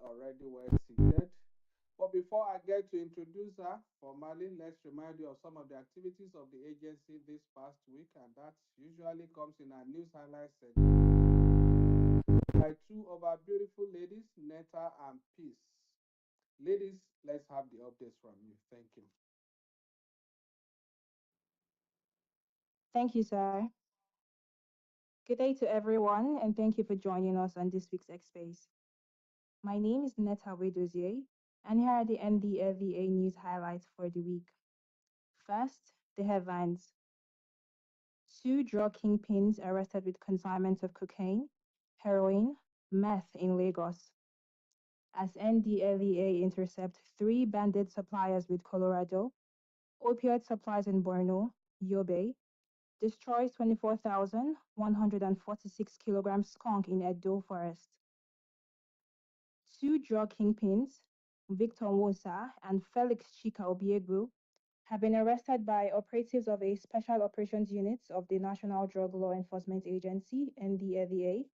already well seated. But before I get to introduce her formally, let's remind you of some of the activities of the agency this past week, and that usually comes in our news highlights segment by two of our beautiful ladies, Netta and Peace. Ladies, let's have the updates from you. Thank you. Thank you, sir. Good day to everyone, and thank you for joining us on this week's X Space. My name is Netta Dozier, and here are the NDLVA news highlights for the week. First, the headlines. Two drug kingpins arrested with consignment of cocaine, heroin, meth in Lagos. As NDLEA intercept three bandit suppliers with Colorado, opioid supplies in Borno, Yobe, destroys 24,146 kilograms skunk in Edo forest. Two drug kingpins, Victor Wosa and Felix Chika Obiegu, have been arrested by operatives of a Special Operations Unit of the National Drug Law Enforcement Agency, NDLEA,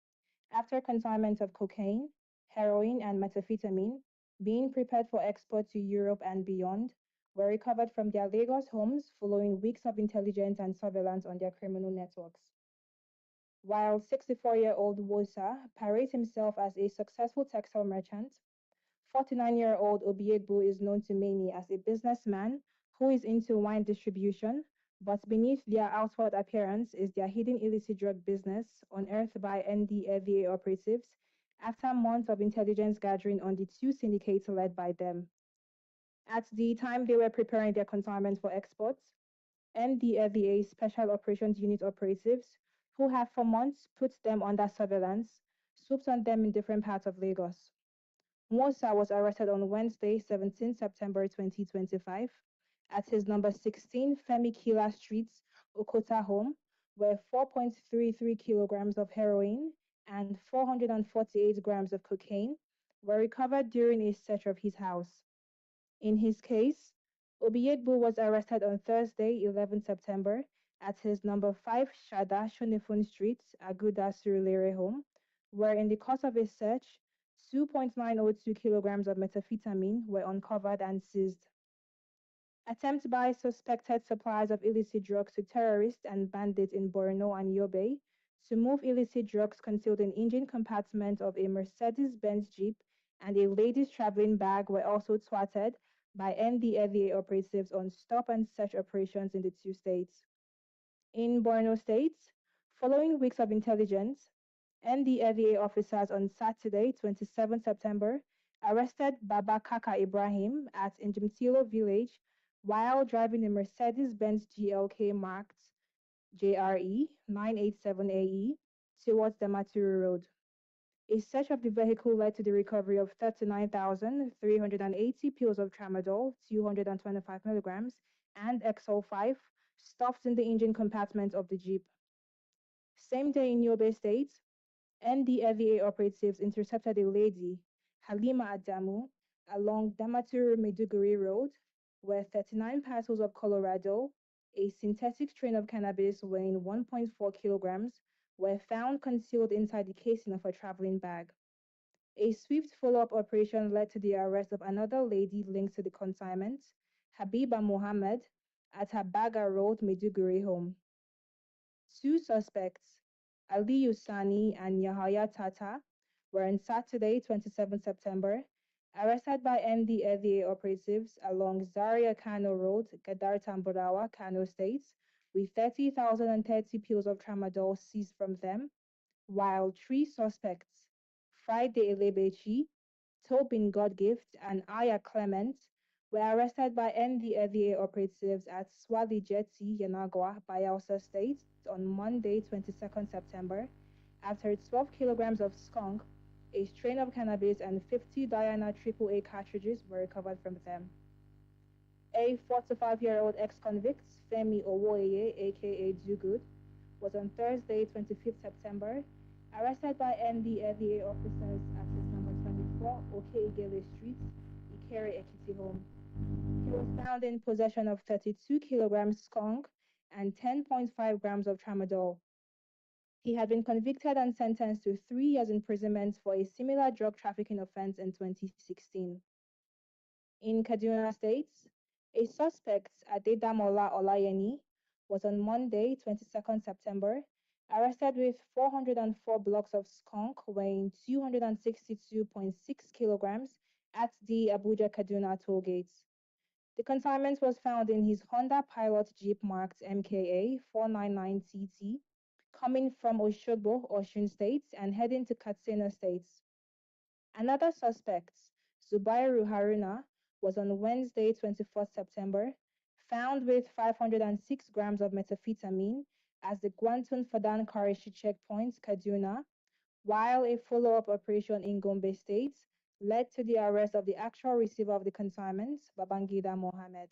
after consignment of cocaine, heroin, and methamphetamine being prepared for export to Europe and beyond were recovered from their Lagos homes following weeks of intelligence and surveillance on their criminal networks. While 64-year-old Wosa parades himself as a successful textile merchant, 49-year-old Obiegbu is known to many as a businessman who is into wine distribution, but beneath their outward appearance is their hidden illicit drug business unearthed by NDLEA operatives after months of intelligence gathering on the two syndicates led by them. At the time they were preparing their consignment for exports, NDLEA Special Operations Unit operatives, who have for months put them under surveillance, swooped on them in different parts of Lagos. Musa was arrested on Wednesday, 17 September 2025, at his number 16 Femi Kila Street, Okota home, where 4.33 kilograms of heroin and 448 grams of cocaine were recovered during a search of his house. In his case, Obiegbu was arrested on Thursday, 11 September, at his number 5 Shada Shonifun Street, Aguda Surulere home, where in the course of a search, 2.902 kilograms of methamphetamine were uncovered and seized. Attempt by suspected suppliers of illicit drugs to terrorists and bandits in Borno and Yobe to move illicit drugs concealed in engine compartment of a Mercedes-Benz Jeep and a ladies' traveling bag were also thwarted by NDLEA operatives on stop and search operations in the two states. In Borno State, following weeks of intelligence, NDLEA officers on Saturday, 27 September, arrested Baba Kaka Ibrahim at Injimtilo village while driving a Mercedes-Benz GLK marked JRE 987AE towards the Maturu Road. A search of the vehicle led to the recovery of 39,380 pills of tramadol, 225 milligrams, and XO5 stuffed in the engine compartment of the Jeep. Same day in Yobe State, NDLEA operatives intercepted a lady, Halima Adamu, along Damaturu Maiduguri Road, where 39 parcels of Colorado, a synthetic strain of cannabis weighing 1.4 kilograms, were found concealed inside the casing of a traveling bag. A swift follow up operation led to the arrest of another lady linked to the consignment, Habiba Mohammed, at her Baga Road, Maiduguri home. Two suspects, Ali Yusani and Yahaya Tata, were on Saturday, 27 September, arrested by NDLEA operatives along Zaria Kano Road, Gadar Tamburawa, Kano State, with 30,030 pills of tramadol seized from them, while three suspects, Friday Elebechi, Tobin Godgift, and Aya Clement, were arrested by NDLEA operatives at Swali Jetty, Yanagwa, Bayelsa State on Monday, 22nd September, after 12 kilograms of skunk, a strain of cannabis, and 50 Diana AAA cartridges were recovered from them. A 45-year-old ex-convict, Femi Owoye, aka Dugood, was on Thursday, 25th September, arrested by NDLEA officers at his number 24 Okeigele Street, Ikere Ekiti home. He was found in possession of 32 kilograms skunk and 10.5 grams of tramadol. He had been convicted and sentenced to 3 years imprisonment for a similar drug trafficking offense in 2016. In Kaduna State, a suspect, Adedamola Olayeni, was on Monday, 22nd September, arrested with 404 blocks of skunk weighing 262.6 kilograms at the Abuja Kaduna toll gates. The consignment was found in his Honda Pilot Jeep marked MKA 499TT, coming from Oshogbo, Osun State, and heading to Katsina State. Another suspect, Zubairu Haruna, was on Wednesday, 24th September, found with 506 grams of methamphetamine as the Guantun Fadan Karishi checkpoint, Kaduna, while a follow up operation in Gombe State led to the arrest of the actual receiver of the consignment, Babangida Mohammed.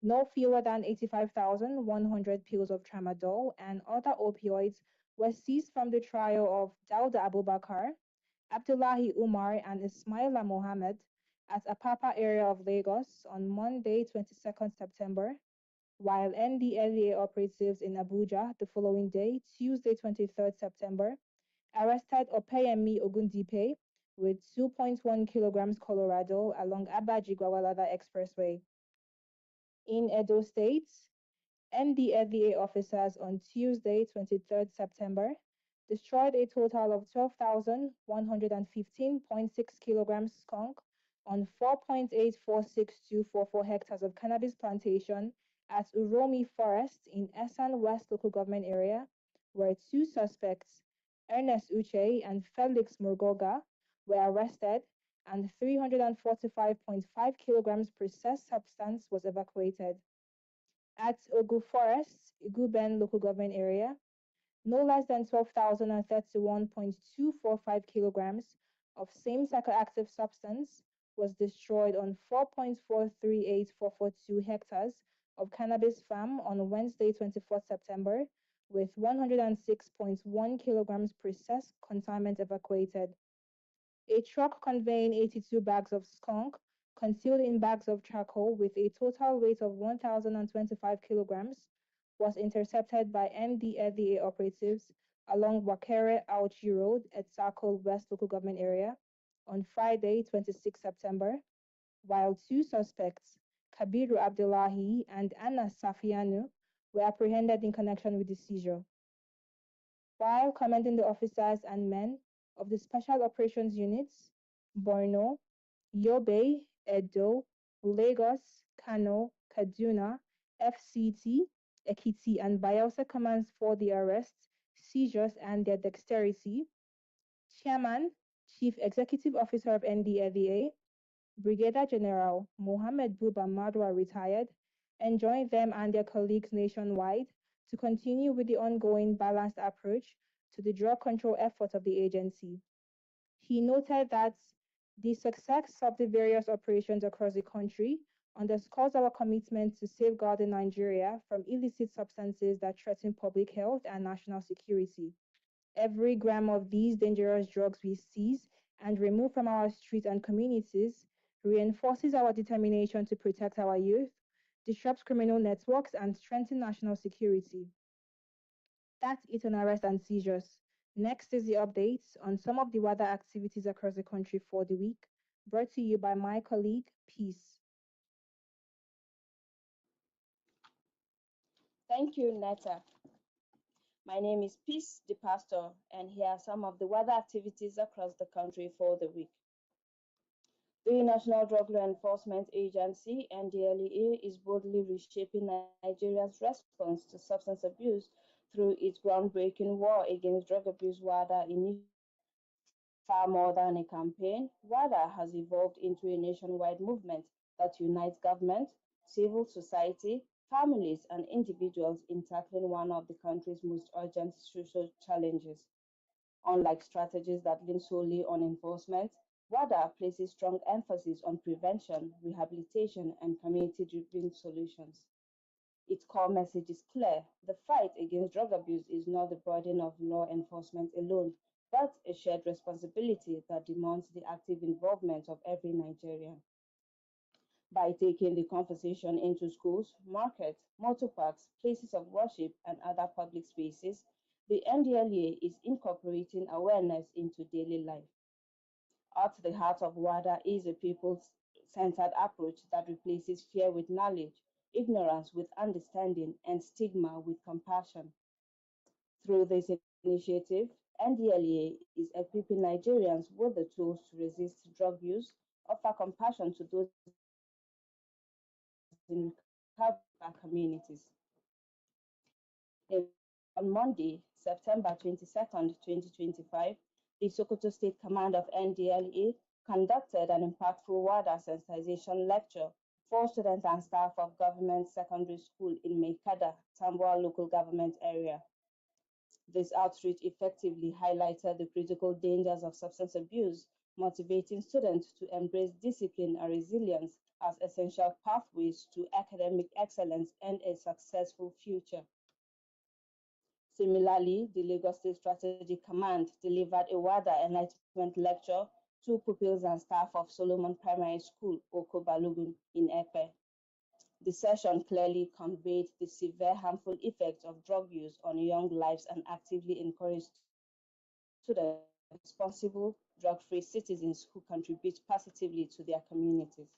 No fewer than 85,100 pills of tramadol and other opioids were seized from the trio of Dauda Abubakar, Abdullahi Umar, and Ismaila Mohammed at Apapa area of Lagos on Monday, 22nd September, while NDLEA operatives in Abuja the following day, Tuesday, 23rd September, arrested Opeyemi Ogundipe with 2.1 kilograms Colorado along Abaji Gwawalada Expressway. In Edo State, NDLEA officers on Tuesday, 23rd September, destroyed a total of 12,115.6 kilograms skunk on 4.846244 hectares of cannabis plantation at Uromi Forest in Esan West local government area, where two suspects, Ernest Uche and Felix Murgoga, were arrested and 345.5 kilograms processed substance was evacuated. At Ogu Forest, Iguben local government area, no less than 12,031.245 kilograms of same psychoactive substance was destroyed on 4.438442 hectares of cannabis farm on Wednesday, 24th September, with 106.1 kilograms processed consignment evacuated. A truck conveying 82 bags of skunk concealed in bags of charcoal with a total weight of 1,025 kilograms was intercepted by NDLEA operatives along Wakere Auchi Road at Sakol West local government area on Friday, 26 September, while two suspects, Kabiru Abdullahi and Anna Safianu, were apprehended in connection with the seizure. While commanding the officers and men of the Special Operations Units, Borno, Yobe, Edo, Lagos, Kano, Kaduna, FCT, Ekiti, and Bayelsa commands for the arrests, seizures, and their dexterity, Chairman, Chief Executive Officer of NDLEA, Brigadier General Mohammed Buba Marwa retired, enjoined them and their colleagues nationwide to continue with the ongoing balanced approach to the drug control efforts of the agency. He noted that the success of the various operations across the country underscores our commitment to safeguarding Nigeria from illicit substances that threaten public health and national security. Every gram of these dangerous drugs we seize and remove from our streets and communities reinforces our determination to protect our youth, disrupt criminal networks, and strengthen national security. That's it on arrest and seizures. Next is the updates on some of the weather activities across the country for the week, brought to you by my colleague, Peace. Thank you, Netta. My name is Peace, the pastor, and here are some of the weather activities across the country for the week. The National Drug Law Enforcement Agency, NDLEA, is boldly reshaping Nigeria's response to substance abuse through its groundbreaking War Against Drug Abuse WADA initiative. Far more than a campaign, WADA has evolved into a nationwide movement that unites government, civil society, families, and individuals in tackling one of the country's most urgent social challenges. Unlike strategies that lean solely on enforcement, WADA places strong emphasis on prevention, rehabilitation, and community driven solutions. Its core message is clear: the fight against drug abuse is not the burden of law enforcement alone, but a shared responsibility that demands the active involvement of every Nigerian. By taking the conversation into schools, markets, motor parks, places of worship, and other public spaces, the NDLEA is incorporating awareness into daily life. At the heart of WADA is a people-centered approach that replaces fear with knowledge, ignorance with understanding, and stigma with compassion. Through this initiative, NDLEA is equipping Nigerians with the tools to resist drug use, offer compassion to those in recovery, and build communities. In fact, on Monday, September 22nd, 2025, the Sokoto State Command of NDLEA conducted an impactful WADA sensitization lecture for students and staff of Government Secondary School in Meikada, Tamboa local government area. This outreach effectively highlighted the critical dangers of substance abuse, motivating students to embrace discipline and resilience as essential pathways to academic excellence and a successful future. Similarly, the Lagos State Strategic Command delivered a WADA enlightenment lecture to pupils and staff of Solomon Primary School, Oko Balogun, in Ekpe. The session clearly conveyed the severe harmful effects of drug use on young lives and actively encouraged students to become responsible, drug-free citizens who contribute positively to their communities.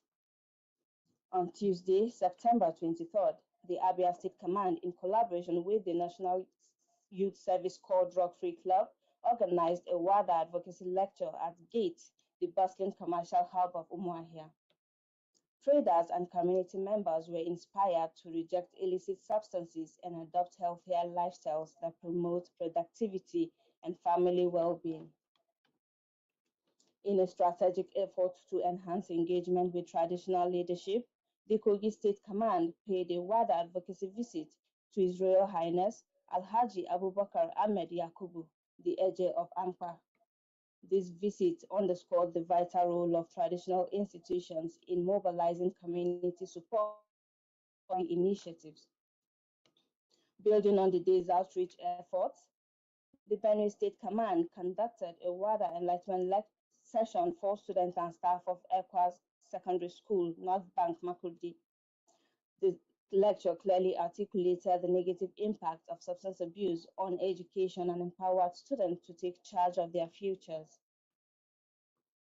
On Tuesday, September 23rd, the Abia State Command, in collaboration with the National Youth Service Corps Drug Free Club, organized a WADA advocacy lecture at GATE, the bustling commercial hub of Umuahia. Traders and community members were inspired to reject illicit substances and adopt healthier lifestyles that promote productivity and family well-being. In a strategic effort to enhance engagement with traditional leadership, the Kogi State Command paid a WADA advocacy visit to His Royal Highness Alhaji Abubakar Ahmed Yakubu, the Eje of Ankpa. This visit underscored the vital role of traditional institutions in mobilizing community support for the initiatives. Building on the day's outreach efforts, the Benue State Command conducted a WADA enlightenment session for students and staff of Ekwas Secondary School, North Bank, Makurdi. The lecture clearly articulated the negative impact of substance abuse on education and empowered students to take charge of their futures.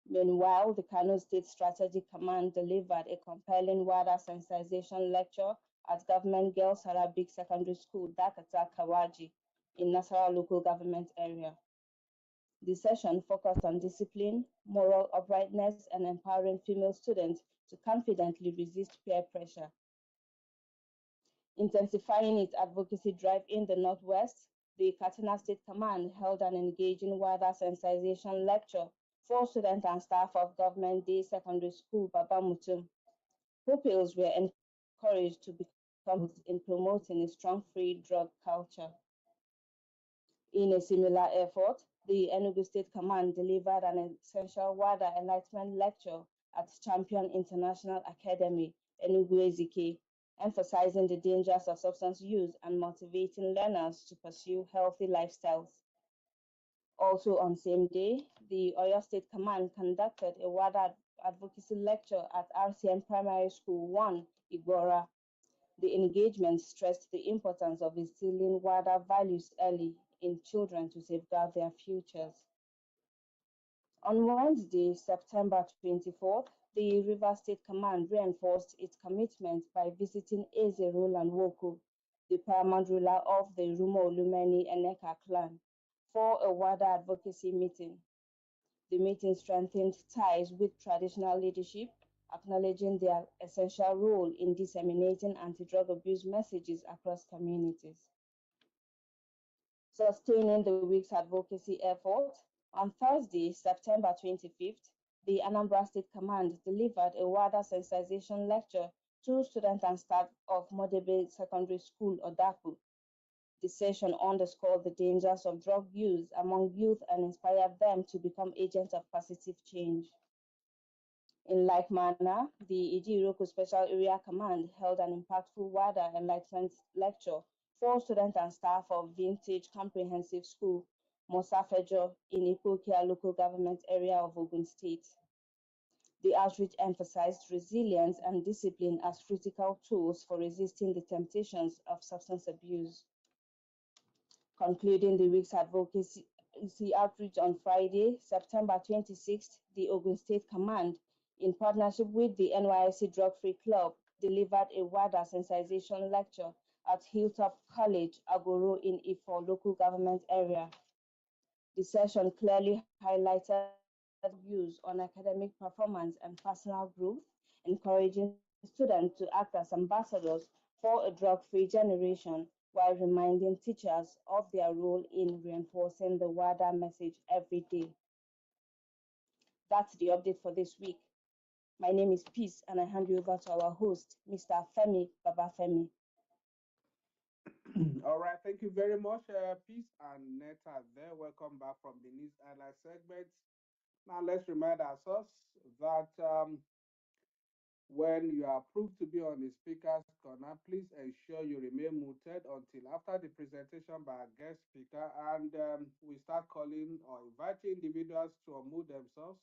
Meanwhile, the Kano State Strategic Command delivered a compelling WADA sensitization lecture at Government Girls Arabic Secondary School, Dakata, Kawaji, in Nasarawa local government area. The session focused on discipline, moral uprightness, and empowering female students to confidently resist peer pressure. Intensifying its advocacy drive in the Northwest, the Katsina State Command held an engaging WADA sensitization lecture for students and staff of Government Day Secondary School, Baba Mutum. Pupils were encouraged to become in promoting a strong free drug culture. In a similar effort, the Enugu State Command delivered an essential WADA enlightenment lecture at Champion International Academy, Enugu Ezike, emphasizing the dangers of substance use and motivating learners to pursue healthy lifestyles. Also on same day, the Oyo State Command conducted a WADA advocacy lecture at RCM Primary School 1, Igora. The engagement stressed the importance of instilling WADA values early in children to safeguard their futures. On Wednesday, September 24th, the River State Command reinforced its commitment by visiting Eze Roland Woko, the paramount ruler of the Rumo Olumeni Eneka clan, for a WADA advocacy meeting. The meeting strengthened ties with traditional leadership, acknowledging their essential role in disseminating anti-drug abuse messages across communities. Sustaining the week's advocacy effort, on Thursday, September 25th, the Anambra State Command delivered a WADA sensitization lecture to students and staff of Modebe Secondary School, Odapu. The session underscored the dangers of drug use among youth and inspired them to become agents of positive change. In like manner, the Iji-Iroko Special Area Command held an impactful WADA enlightenment lecture for students and staff of Vintage Comprehensive School, Mosafejo, in Ipokia local government area of Ogun State. The outreach emphasized resilience and discipline as critical tools for resisting the temptations of substance abuse. Concluding the week's advocacy outreach on Friday, September 26th, the Ogun State Command, in partnership with the NYSC Drug Free Club, delivered a WADA sensitization lecture at Hilltop College, Agoro in Ifo local government area. The session clearly highlighted views on academic performance and personal growth, encouraging students to act as ambassadors for a drug-free generation while reminding teachers of their role in reinforcing the WADA message every day. That's the update for this week. My name is Peace, and I hand you over to our host, Mr. Femi Babafemi. All right, thank you very much, Peace and Neta there. Welcome back from the news highlight segment. Now, let's remind ourselves that when you are approved to be on the speaker's corner, please ensure you remain muted until after the presentation by our guest speaker, and we start calling or inviting individuals to unmute themselves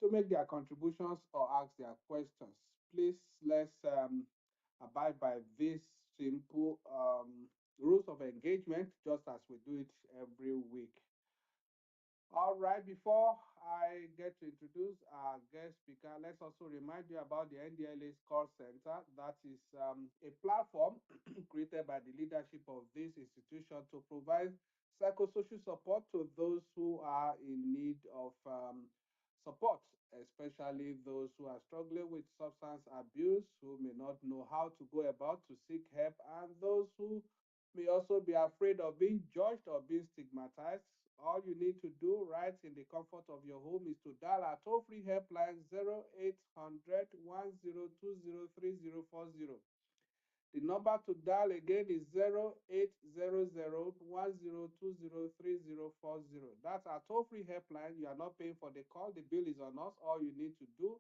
to make their contributions or ask their questions. Please let's abide by these simple rules of engagement just as we do it every week. All right, before I get to introduce our guest speaker, let's also remind you about the NDLA's call center. That is a platform created by the leadership of this institution to provide psychosocial support to those who are in need of support, especially those who are struggling with substance abuse, who may not know how to go about to seek help, and those who may also be afraid of being judged or being stigmatized. All you need to do right in the comfort of your home is to dial our toll-free helpline 0800 10203040. The number to dial again is 0800 10203040. That's our toll-free helpline. You are not paying for the call. The bill is on us. All you need to do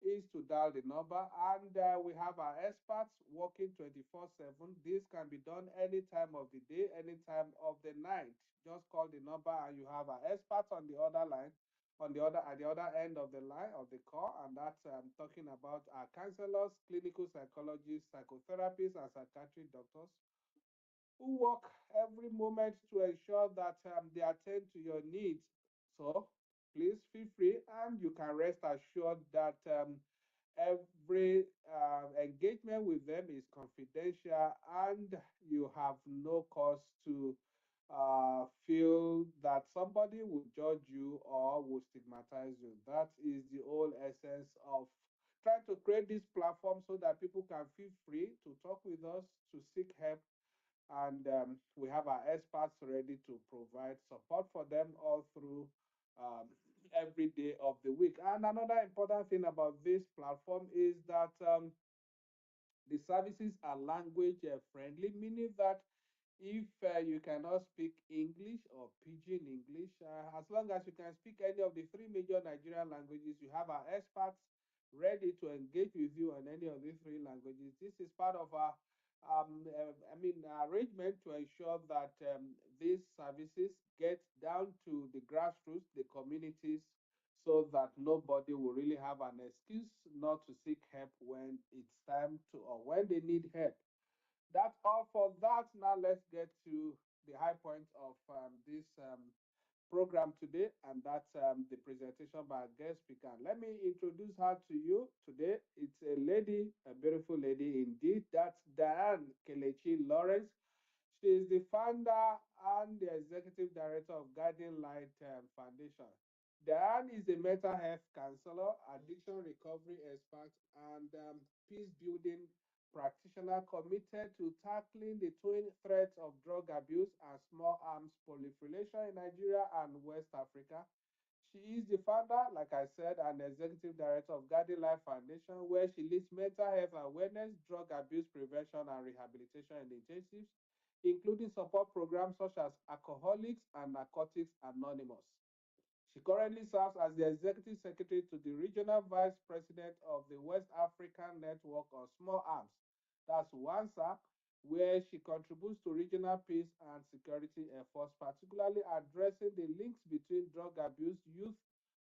is to dial the number. And we have our experts working 24/7. This can be done any time of the day, any time of the night. Just call the number and you have our experts on the other line, at the other end of the line of the call, and that's talking about our counselors, clinical psychologists, psychotherapists, and psychiatric doctors who work every moment to ensure that they attend to your needs. So please feel free, and you can rest assured that every engagement with them is confidential, and you have no cause to feel that somebody will judge you or will stigmatize you. That is the whole essence of trying to create this platform so that people can feel free to talk with us, to seek help, and we have our experts ready to provide support for them all through um, every day of the week. And another important thing about this platform is that the services are language friendly, meaning that if you cannot speak English or Pidgin English, as long as you can speak any of the three major Nigerian languages, you have our experts ready to engage with you on any of these three languages. This is part of our arrangement to ensure that these services get down to the grassroots, the communities, so that nobody will really have an excuse not to seek help when it's time to or when they need help. That's all for that. Now let's get to the high point of this program today, and that's the presentation by our guest speaker. Let me introduce her to you today. It's a lady, a beautiful lady indeed. That's Diane Kelechi Lawrence. She is the founder and the executive director of Guiding Light Foundation. Diane is a mental health counselor, addiction recovery expert, and peace building practitioner committed to tackling the twin threats of drug abuse and small arms proliferation in Nigeria and West Africa. She is the founder, like I said, and executive director of Guiding Life Foundation, where she leads mental health awareness, drug abuse prevention, and rehabilitation initiatives, including support programs such as Alcoholics and Narcotics Anonymous. She currently serves as the executive secretary to the regional vice president of the West African Network of Small Arms, that's WANSA, where she contributes to regional peace and security efforts, particularly addressing the links between drug abuse, youth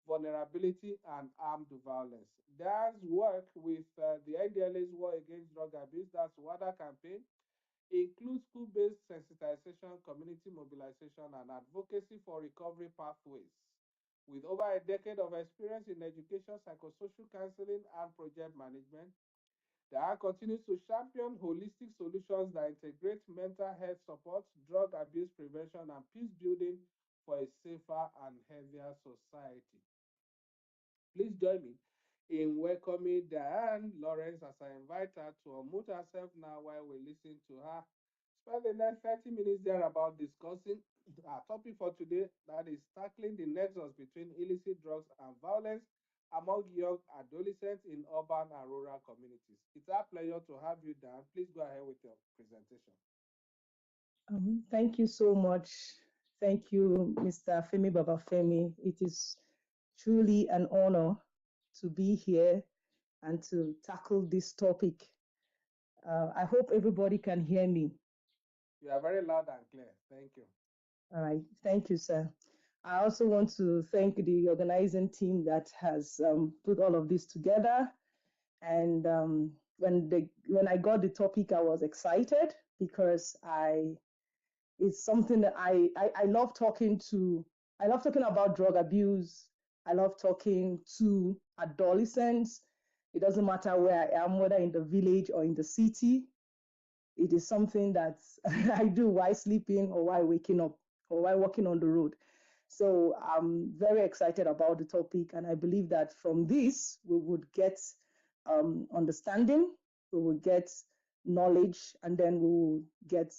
vulnerability, and armed violence. There's work with the NDLA's War Against Drug Abuse, that's WADA campaign, include school-based sensitization, community mobilization, and advocacy for recovery pathways. With over a decade of experience in education, psychosocial counseling, and project management, DAA continues to champion holistic solutions that integrate mental health support, drug abuse prevention, and peace building for a safer and healthier society. Please join me in welcoming Diane Lawrence as I invite her to unmute herself now while we listen to her. Spend the next 30 minutes there about discussing our topic for today, that is tackling the nexus between illicit drugs and violence among young adolescents in urban and rural communities. It's our pleasure to have you, Dan. Please go ahead with your presentation. Thank you so much. Thank you, Mr. Femi Babafemi. It is truly an honor to be here and to tackle this topic. I hope everybody can hear me. You are very loud and clear. Thank you. All right. Thank you, sir. I also want to thank the organizing team that has put all of this together. And when I got the topic, I was excited because it's something that I love talking to. I love talking about drug abuse. I love talking to adolescents. It doesn't matter where I am, whether in the village or in the city. It is something that I do while sleeping or while waking up or while walking on the road. So I'm very excited about the topic, and I believe that from this we would get understanding, we will get knowledge, and then we will get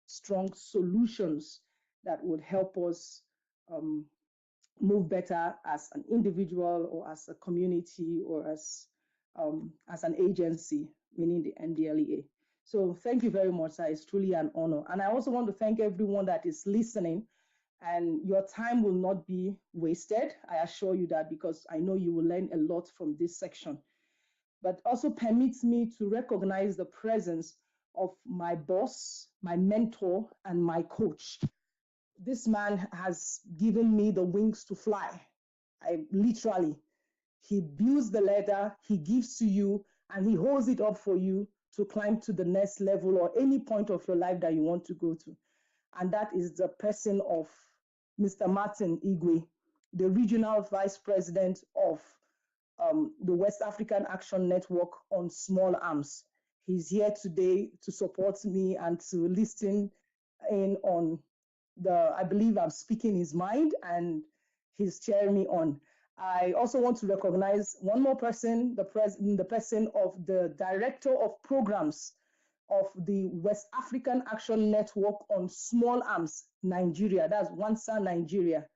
strong solutions that would help us um, move better as an individual or as a community or as an agency, meaning the NDLEA. So thank you very much, sir. It's truly an honor. And I also want to thank everyone that is listening. And your time will not be wasted. I assure you that, because I know you will learn a lot from this section. But also permits me to recognize the presence of my boss, my mentor, and my coach. This man has given me the wings to fly. He builds the ladder, he gives to you, and he holds it up for you to climb to the next level or any point of your life that you want to go to. And that is the person of Mr. Martin Igwe, the regional vice president of the West African Action Network on Small Arms. He's here today to support me and to listen in on I believe I'm speaking his mind, and he's cheering me on. I also want to recognize one more person, the person of the director of programs of the West African Action Network on Small Arms, Nigeria. That's WANSA, Nigeria.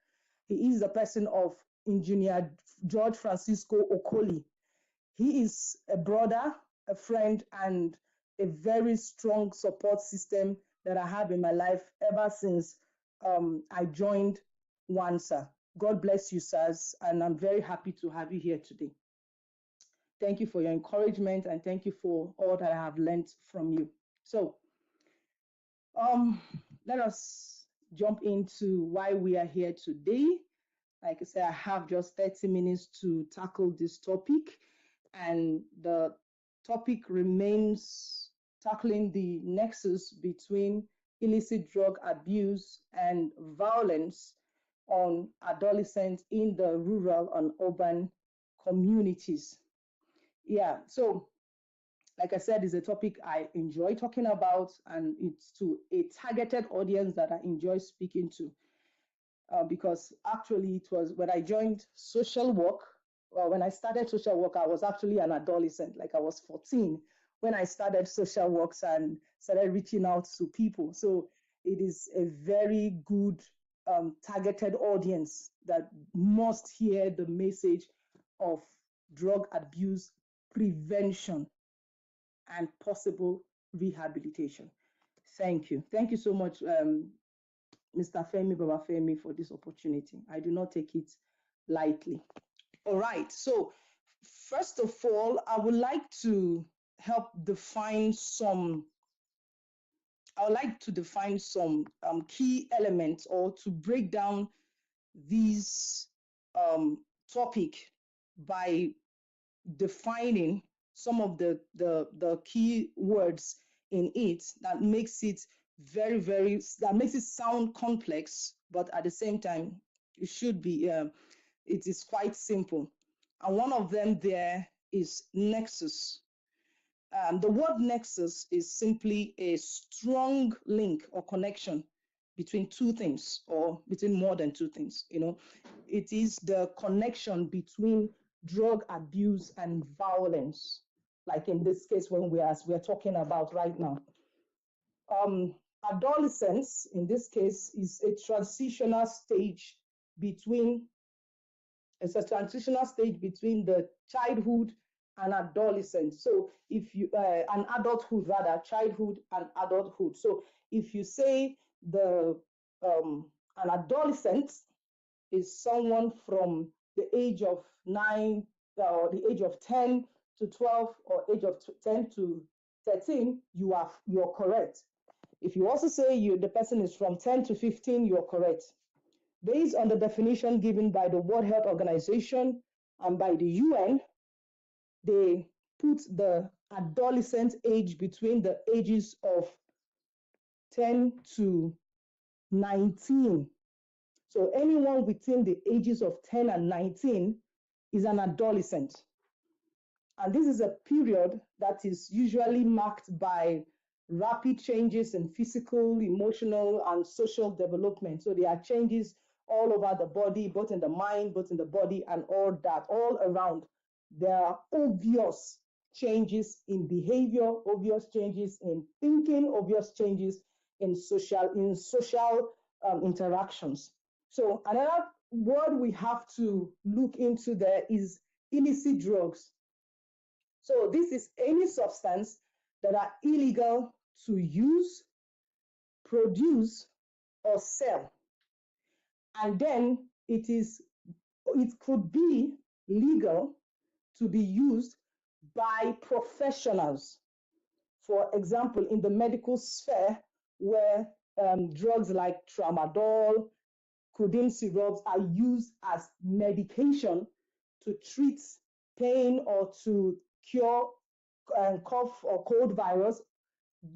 He is the person of Engineer George Francisco Okoli. He is a brother, a friend, and a very strong support system that I have in my life ever since I joined WANSA. God bless you, sirs, and I'm very happy to have you here today. Thank you for your encouragement, and thank you for all that I have learned from you. So let us jump into why we are here today. Like I said, I have just 30 minutes to tackle this topic, and the topic remains tackling the nexus between illicit drug abuse and violence on adolescents in the rural and urban communities. Yeah, so like I said, it's a topic I enjoy talking about, and it's to a targeted audience that I enjoy speaking to. Because actually it was when I joined social work, or when I started social work, I was actually an adolescent, like I was 14 when I started social works and started reaching out to people. So it is a very good targeted audience that must hear the message of drug abuse prevention and possible rehabilitation. Thank you. Thank you so much, Mr. Femi Babafemi, for this opportunity. I do not take it lightly. All right, so first of all, I would like to define some key elements, or to break down this topic by defining some of the key words in it that makes it that makes it sound complex, but at the same time, it should be, it is quite simple. And one of them there is nexus. The word nexus is simply a strong link or connection between two things or between more than two things. It is the connection between drug abuse and violence, like in this case when we're talking about right now. Um, Adolescence, in this case, is a transitional stage between it's a transitional stage between the childhood and adolescence. So if you an adulthood rather, childhood and adulthood. So if you say the an adolescent is someone from the age of 9 or the age of 10 to 12 or age of 10 to 13, you're correct. If you also say the person is from 10 to 15, you're correct. Based on the definition given by the World Health Organization and by the UN, they put the adolescent age between the ages of 10 to 19. So anyone within the ages of 10 and 19 is an adolescent. And this is a period that is usually marked by rapid changes in physical, emotional, and social development. So there are changes all over the body, both in the mind, both in the body, and all that, all around. There are obvious changes in behavior, obvious changes in thinking, obvious changes in social interactions. So another word we have to look into there is illicit drugs. So this is any substance that are illegal to use, produce, or sell. And then it could be legal to be used by professionals. For example, in the medical sphere, where drugs like tramadol, codeine syrups are used as medication to treat pain or to cure cough or cold virus,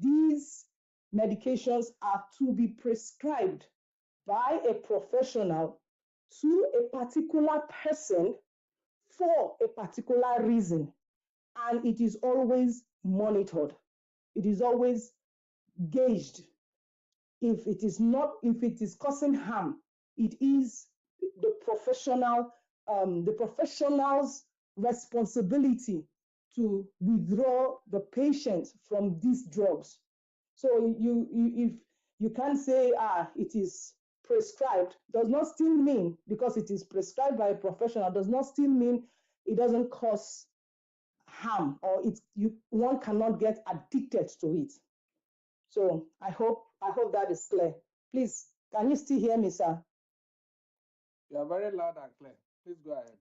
these medications are to be prescribed by a professional to a particular person for a particular reason. And it is always monitored. It is always gauged. If it is causing harm, it is the professional's responsibility to withdraw the patient from these drugs. So if you can't say it is prescribed, does not still mean because it is prescribed by a professional does not still mean it doesn't cause harm or one cannot get addicted to it. So I hope that is clear. Please, can you still hear me, sir? You are very loud and clear. Please go ahead.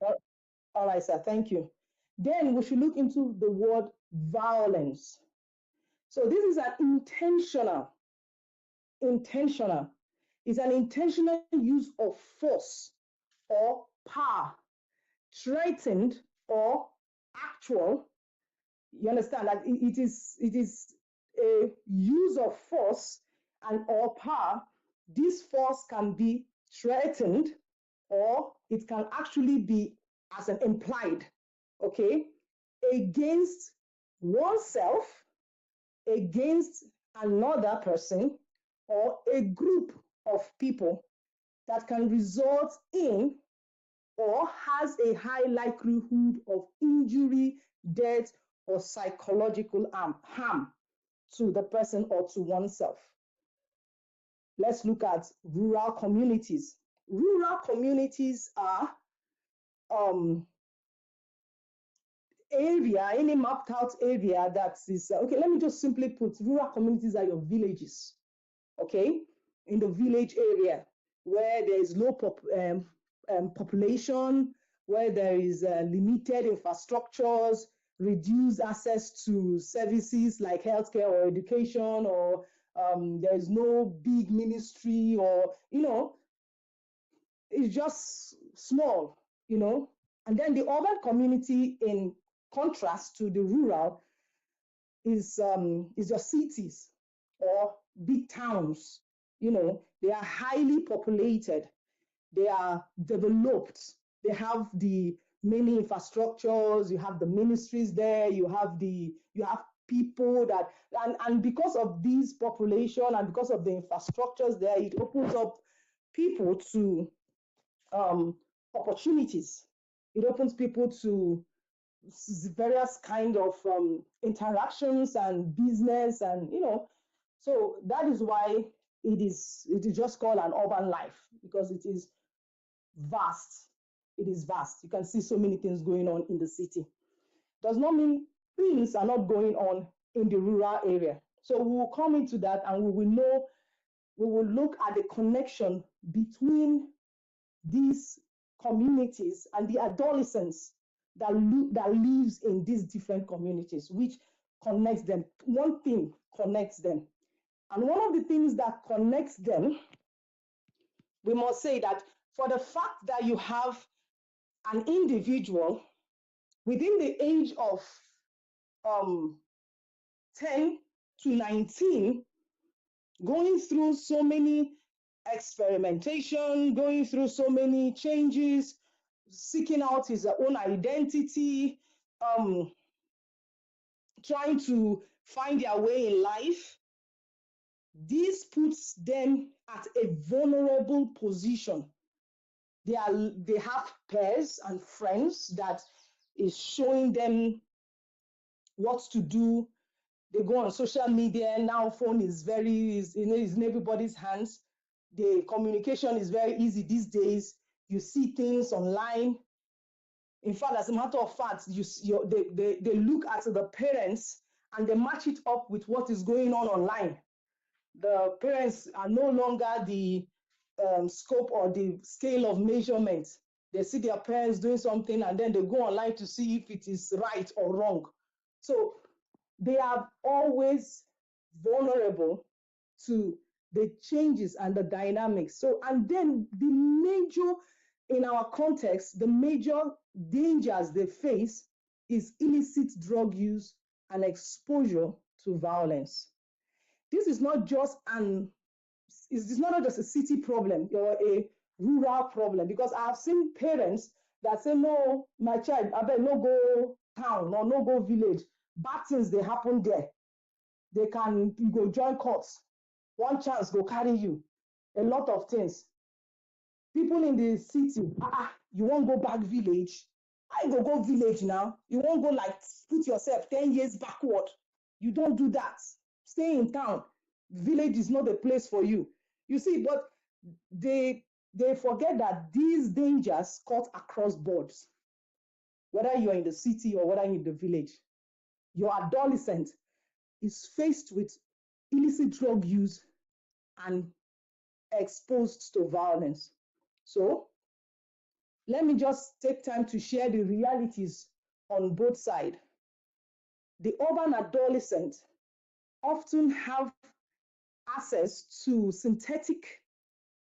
All right, sir. Thank you. Then we should look into the word violence. So this is an intentional. It's an intentional use of force or power, threatened or actual. You understand that it is a use of force and or power. This force can be threatened or it can actually be as an implied, okay, against oneself, against another person, or a group of people that can result in or has a high likelihood of injury, death, or psychological harm to the person or to oneself. Let's look at rural communities. Rural communities are any mapped out area that is, okay, let me just simply put rural communities are your villages, okay? In the village area where there is low population, where there is limited infrastructures, reduced access to services like healthcare or education, or there is no big ministry, or, it's just small, And then the urban community, in contrast to the rural, your cities or big towns. They are highly populated, they are developed, they have the many infrastructures, you have the ministries there, you have people that, and because of these population and because of the infrastructures there, it opens up people to um, opportunities. It opens people to various kind of interactions and business, and so that is why it is just called an urban life, because it is vast. It is vast. You can see so many things going on in the city. Does not mean things are not going on in the rural area. So we will come into that, and we will look at the connection between these communities and the adolescents that lives in these different communities, which connects them. One thing connects them. And one of the things that connects them, we must say that for the fact that you have an individual within the age of um, 10 to 19 going through so many experimentation, going through so many changes, seeking out his own identity, um, trying to find their way in life, this puts them at a vulnerable position. They have peers and friends that is showing them what to do. They go on social media now. Phone is is in everybody's hands. The communication is very easy these days. You see things online. In fact, as a matter of fact, they look at the parents and they match it up with what is going on online. The parents are no longer the scope or the scale of measurement. They see their parents doing something and then they go online to see if it is right or wrong. So they are always vulnerable to the changes and the dynamics. So, and then in our context, the major dangers they face is illicit drug use and exposure to violence. This is not just it's not just a city problem or a rural problem, because I have seen parents that say, no, my child, I better no go town or no go village. Bad things they happen there. You go join courts. One chance go carry you. A lot of things. People in the city, you won't go back village. I go village now. You won't go like put yourself 10 years backward. You don't do that. Stay in town. Village is not the place for you. You see, but they forget that these dangers cut across boards. Whether you're in the city or whether you're in the village, your adolescent is faced with illicit drug use and exposed to violence. So let me just take time to share the realities on both sides. The urban adolescent often have access to synthetic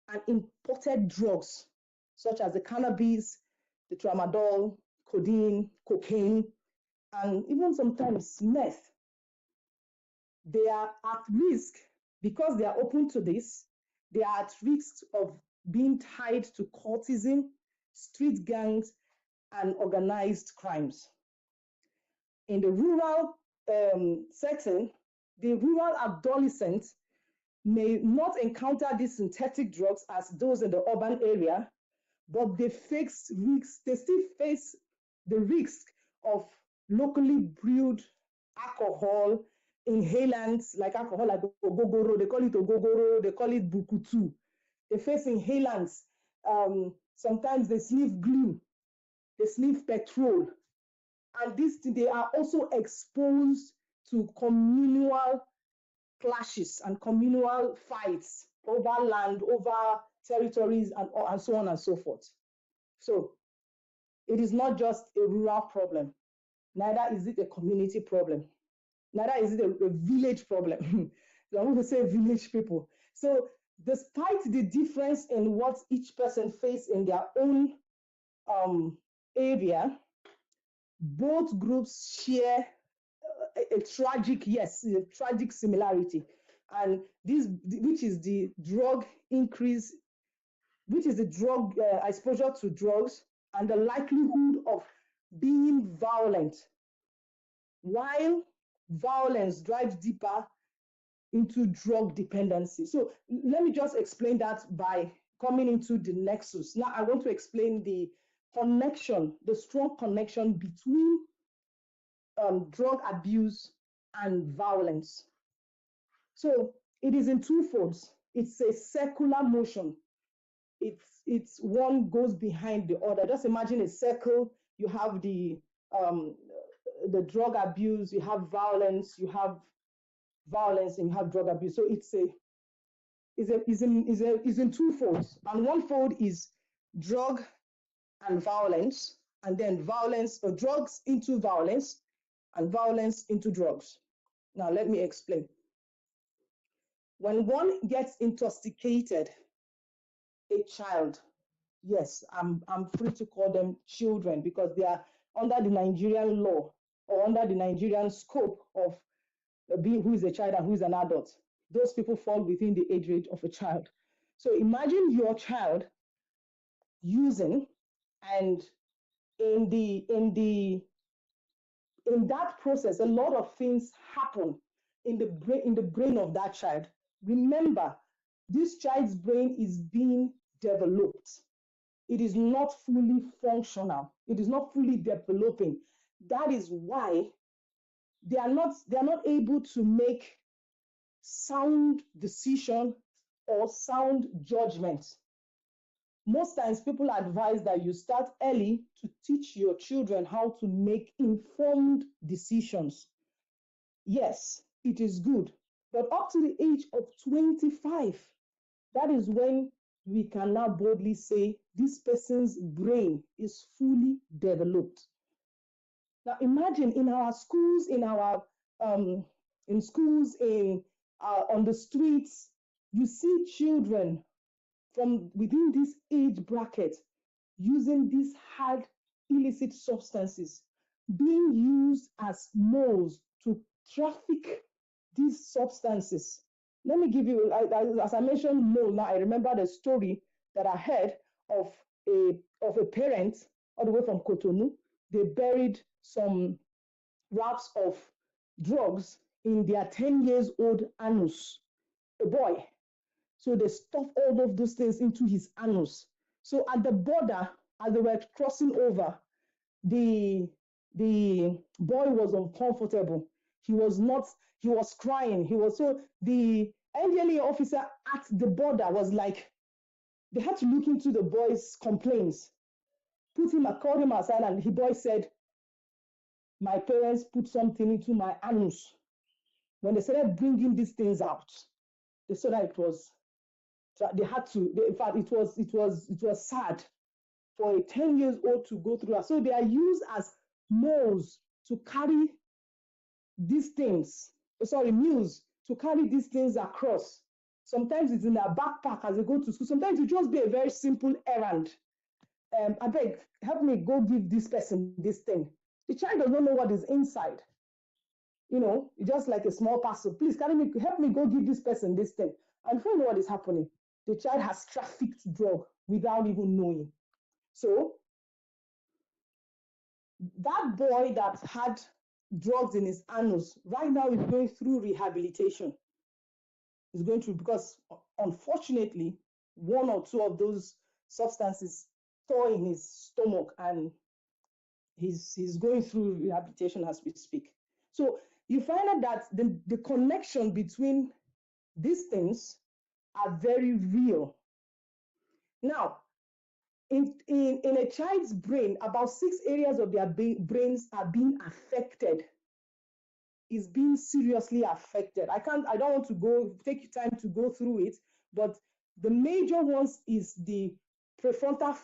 and imported drugs, such as the cannabis, the tramadol, cocaine, and even sometimes meth. They are at risk because they are open to this. They are at risk of being tied to cultism, street gangs, and organized crimes. In the rural setting, the rural adolescent may not encounter these synthetic drugs as those in the urban area, but they still face the risk of locally brewed alcohol, inhalants like alcohol, like ogogoro, they call it ogogoro, they call it bukutu. They face inhalants. Sometimes they sniff glue, they sniff petrol. And they are also exposed to communal clashes and communal fights over land, over territories, and so on and so forth. So it is not just a rural problem, neither is it a community problem, neither is it a village problem. So I want to say village people. So despite the difference in what each person faces in their own area, both groups share a tragic, yes, a tragic similarity. And this, which is the drug increase, which is the drug exposure to drugs and the likelihood of being violent, while violence drives deeper into drug dependency. So let me just explain that by coming into the nexus. Now I want to explain the connection, the strong connection between drug abuse and violence. So it is in two folds. It's a circular motion. It's one goes behind the other. Just imagine a circle. You have um, the drug abuse, you have violence, and you have drug abuse. So is in two folds. And one fold is drug and violence, and then violence or drugs into violence, and violence into drugs. Now let me explain. When one gets intoxicated, a child, yes, I'm free to call them children because they are under the Nigerian law or under the Nigerian scope of being who is a child and who is an adult. Those people fall within the age range of a child. So imagine your child using, and in that process, a lot of things happen in the brain of that child. Remember, this child's brain is being developed. It is not fully functional. It is not fully developing. That is why they are not able to make sound decision or sound judgment. Most times people advise that you start early to teach your children how to make informed decisions. Yes, it is good, but up to the age of 25, that is when we can now boldly say this person's brain is fully developed. Now imagine in our schools, in schools, on the streets, you see children from within this age bracket using these hard illicit substances being used as moles to traffic these substances. Let me give you, as I mentioned, mole. Now I remember the story that I heard of a parent all the way from Cotonou. They buried some wraps of drugs in their 10 years old anus, a boy. So they stuffed all of those things into his anus. So at the border, as they were crossing over, the boy was uncomfortable. He was not, he was crying. So the NDLA officer at the border was like, they had to look into the boy's complaints, called him aside, and the boy said, my parents put something into my anus. When they started bringing these things out, they saw that they had to, in fact, it was sad for a 10 years old to go through that. So they are used as moles to carry these things, mules to carry these things across. Sometimes it's in their backpack as they go to school. Sometimes it just be a very simple errand. I beg, help me go give this person this thing. The child does not know what is inside. Just like a small parcel. Please help me go give this person this thing. And before you know what is happening, the child has trafficked drug without even knowing. So that boy that had drugs in his anus right now is going through rehabilitation. Is going through because unfortunately one or two of those substances tore in his stomach, and he's going through rehabilitation as we speak. So you find out that the connection between these things are very real. Now, in a child's brain, about 6 areas of their brains are being affected, is being seriously affected. I don't want to take time to go through it, but the major ones is the prefrontal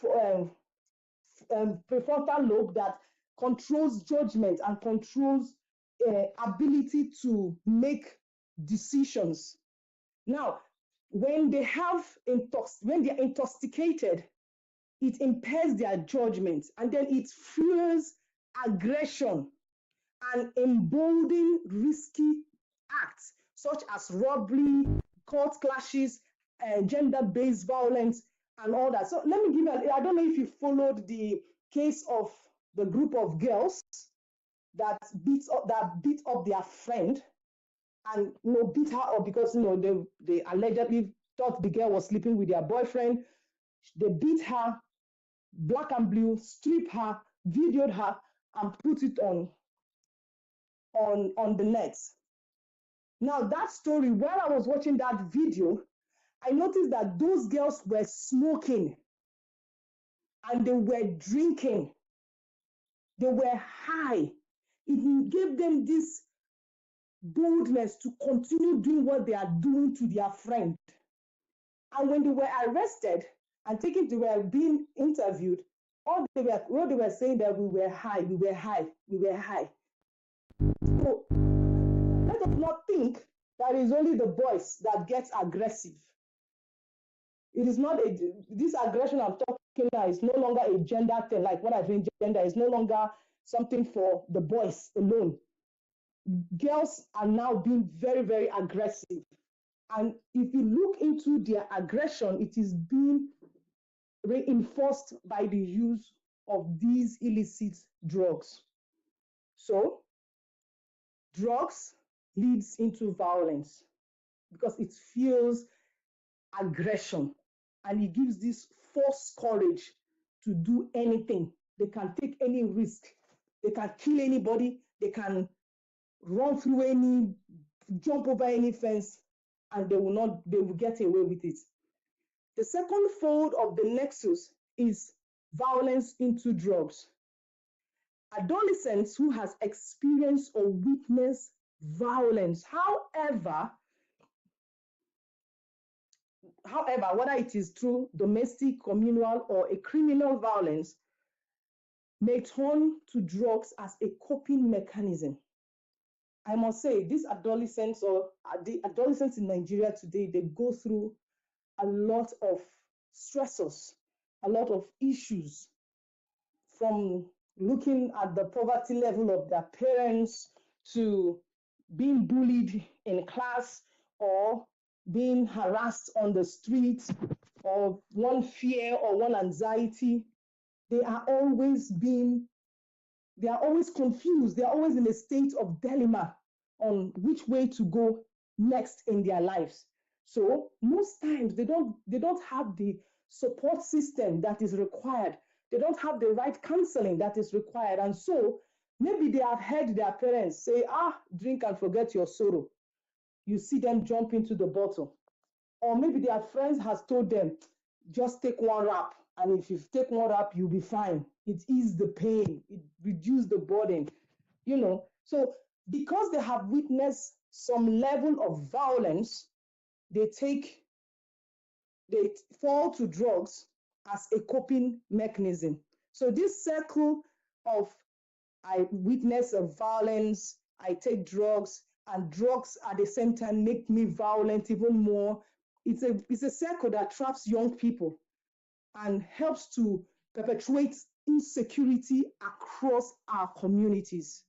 lobe that controls judgment and controls ability to make decisions. Now, when they're intoxicated, it impairs their judgment, and then it fuels aggression. and embolden risky acts such as robbery, court clashes, gender-based violence, and all that. So let me give you, I don't know if you followed the case of the group of girls that beat up their friend and beat her up because they allegedly thought the girl was sleeping with their boyfriend. They beat her, black and blue, stripped her, videoed her, and put it on the net. Now that story, while I was watching that video, I noticed that those girls were smoking and they were drinking. They were high. It gave them this boldness to continue doing what they are doing to their friend. And when they were arrested and taken, they were being interviewed, all they were saying that we were high, we were high, we were high. So let us not think that it's only the boys that gets aggressive. It is not this aggression I'm talking about is no longer a gender thing. Like what I mean, gender is no longer something for the boys alone. Girls are now being very, very aggressive. And if you look into their aggression, it is being reinforced by the use of these illicit drugs. So, drugs leads into violence because it fuels aggression and it gives this false courage to do anything. They can take any risk. They can kill anybody. They can run through jump over any fence, and they will get away with it. The second fold of the nexus is violence into drugs. Adolescents who has experienced or witnessed violence, however, whether it is through domestic, communal, or a criminal violence, may turn to drugs as a coping mechanism. I must say, these adolescents or the adolescents in Nigeria today, they go through a lot of stressors, a lot of issues, from looking at the poverty level of their parents to being bullied in class or being harassed on the streets or one fear or one anxiety. They are always confused. They are always in a state of dilemma on which way to go next in their lives. So most times they don't have the support system that is required. They don't have the right counseling that is required. And so maybe they have heard their parents say, drink and forget your sorrow. You see them jump into the bottle. Or maybe their friends has told them, just take one wrap. And if you take one wrap, you'll be fine. It eases the pain. It reduces the burden. So because they have witnessed some level of violence, they fall to drugs as a coping mechanism. So this circle of I witness a violence, I take drugs, and drugs at the same time make me violent even more. It's a circle that traps young people and helps to perpetuate insecurity across our communities.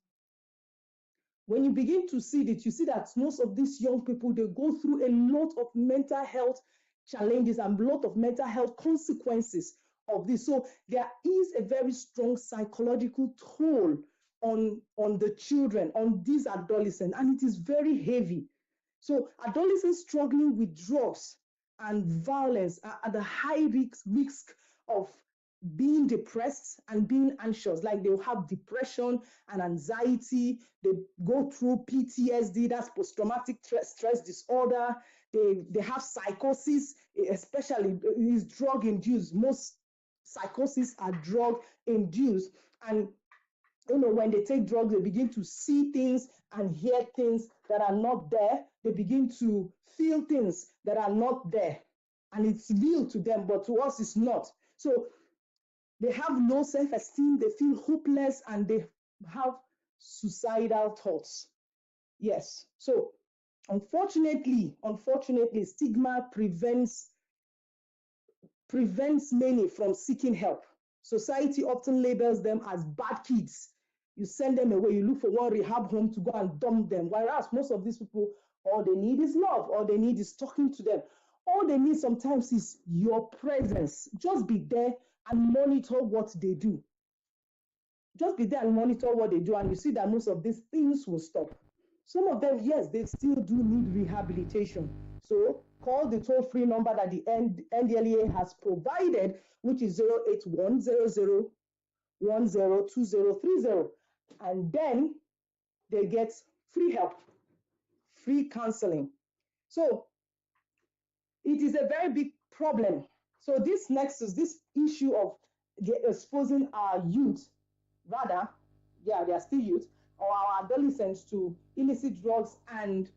When you begin to see it, you see that most of these young people, they go through a lot of mental health challenges and a lot of mental health consequences of this. So there is a very strong psychological toll on the children, on these adolescents, and it is very heavy. So adolescents struggling with drugs and violence are at the high risk of being depressed and being anxious. Like they'll have depression and anxiety. They go through PTSD, that's post-traumatic stress disorder. They have psychosis, especially is drug-induced. Most psychosis are drug-induced. And when they take drugs, they begin to see things and hear things that are not there. They begin to feel things that are not there. And it's real to them, but to us, it's not. So they have low self-esteem, they feel hopeless, and they have suicidal thoughts. Yes. So unfortunately, stigma prevents many from seeking help. Society often labels them as bad kids You send them away, you look for one rehab home to go and dump them. Whereas most of these people, all they need is love, all they need is talking to them. All they need sometimes is your presence. Just be there and monitor what they do. Just be there and monitor what they do, and you see that most of these things will stop. Some of them, yes, they still do need rehabilitation. So call the toll-free number that the NDLEA has provided, which is 08100102030. And then they get free help, free counseling. So it is a very big problem. So this nexus, this issue of exposing our youth, rather, yeah, they are still youth, or our adolescents to illicit drugs and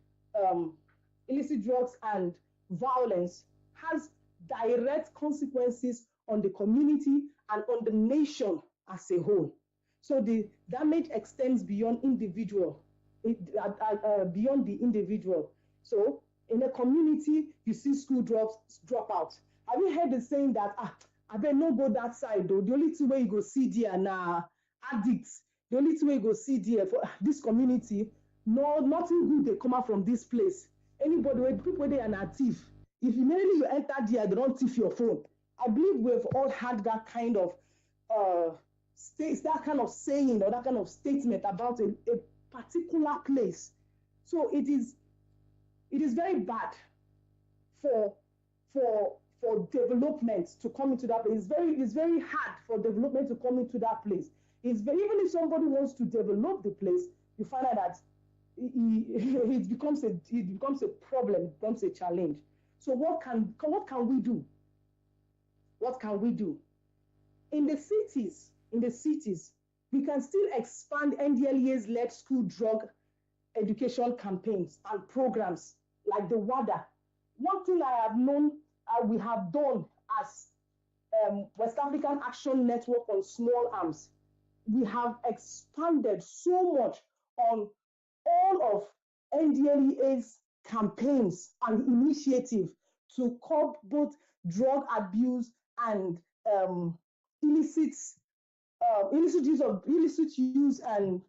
violence has direct consequences on the community and on the nation as a whole. So the damage extends beyond beyond the individual. So in a community, you see school drop out. Have you heard the saying that I bet no go that side though? The only two way you go see there na addicts. The only two way you go see there for this community, no, nothing good they come out from this place. Anybody, people they are not thief. If immediately you enter there, they don't thief your phone. I believe we've all had that kind of saying or that kind of statement about a particular place. So it is very bad for development to come into that place. It's very hard for development to come into that place. It's very, even if somebody wants to develop the place, you find out that it becomes a problem, it becomes a challenge. So what can we do? What can we do? In the cities, we can still expand NDLEA's led school drug education campaigns and programs like the WADA. One thing I have known we have done as West African Action Network on Small Arms, we have expanded so much on all of NDLEA's campaigns and initiative to curb both drug abuse and illicit use and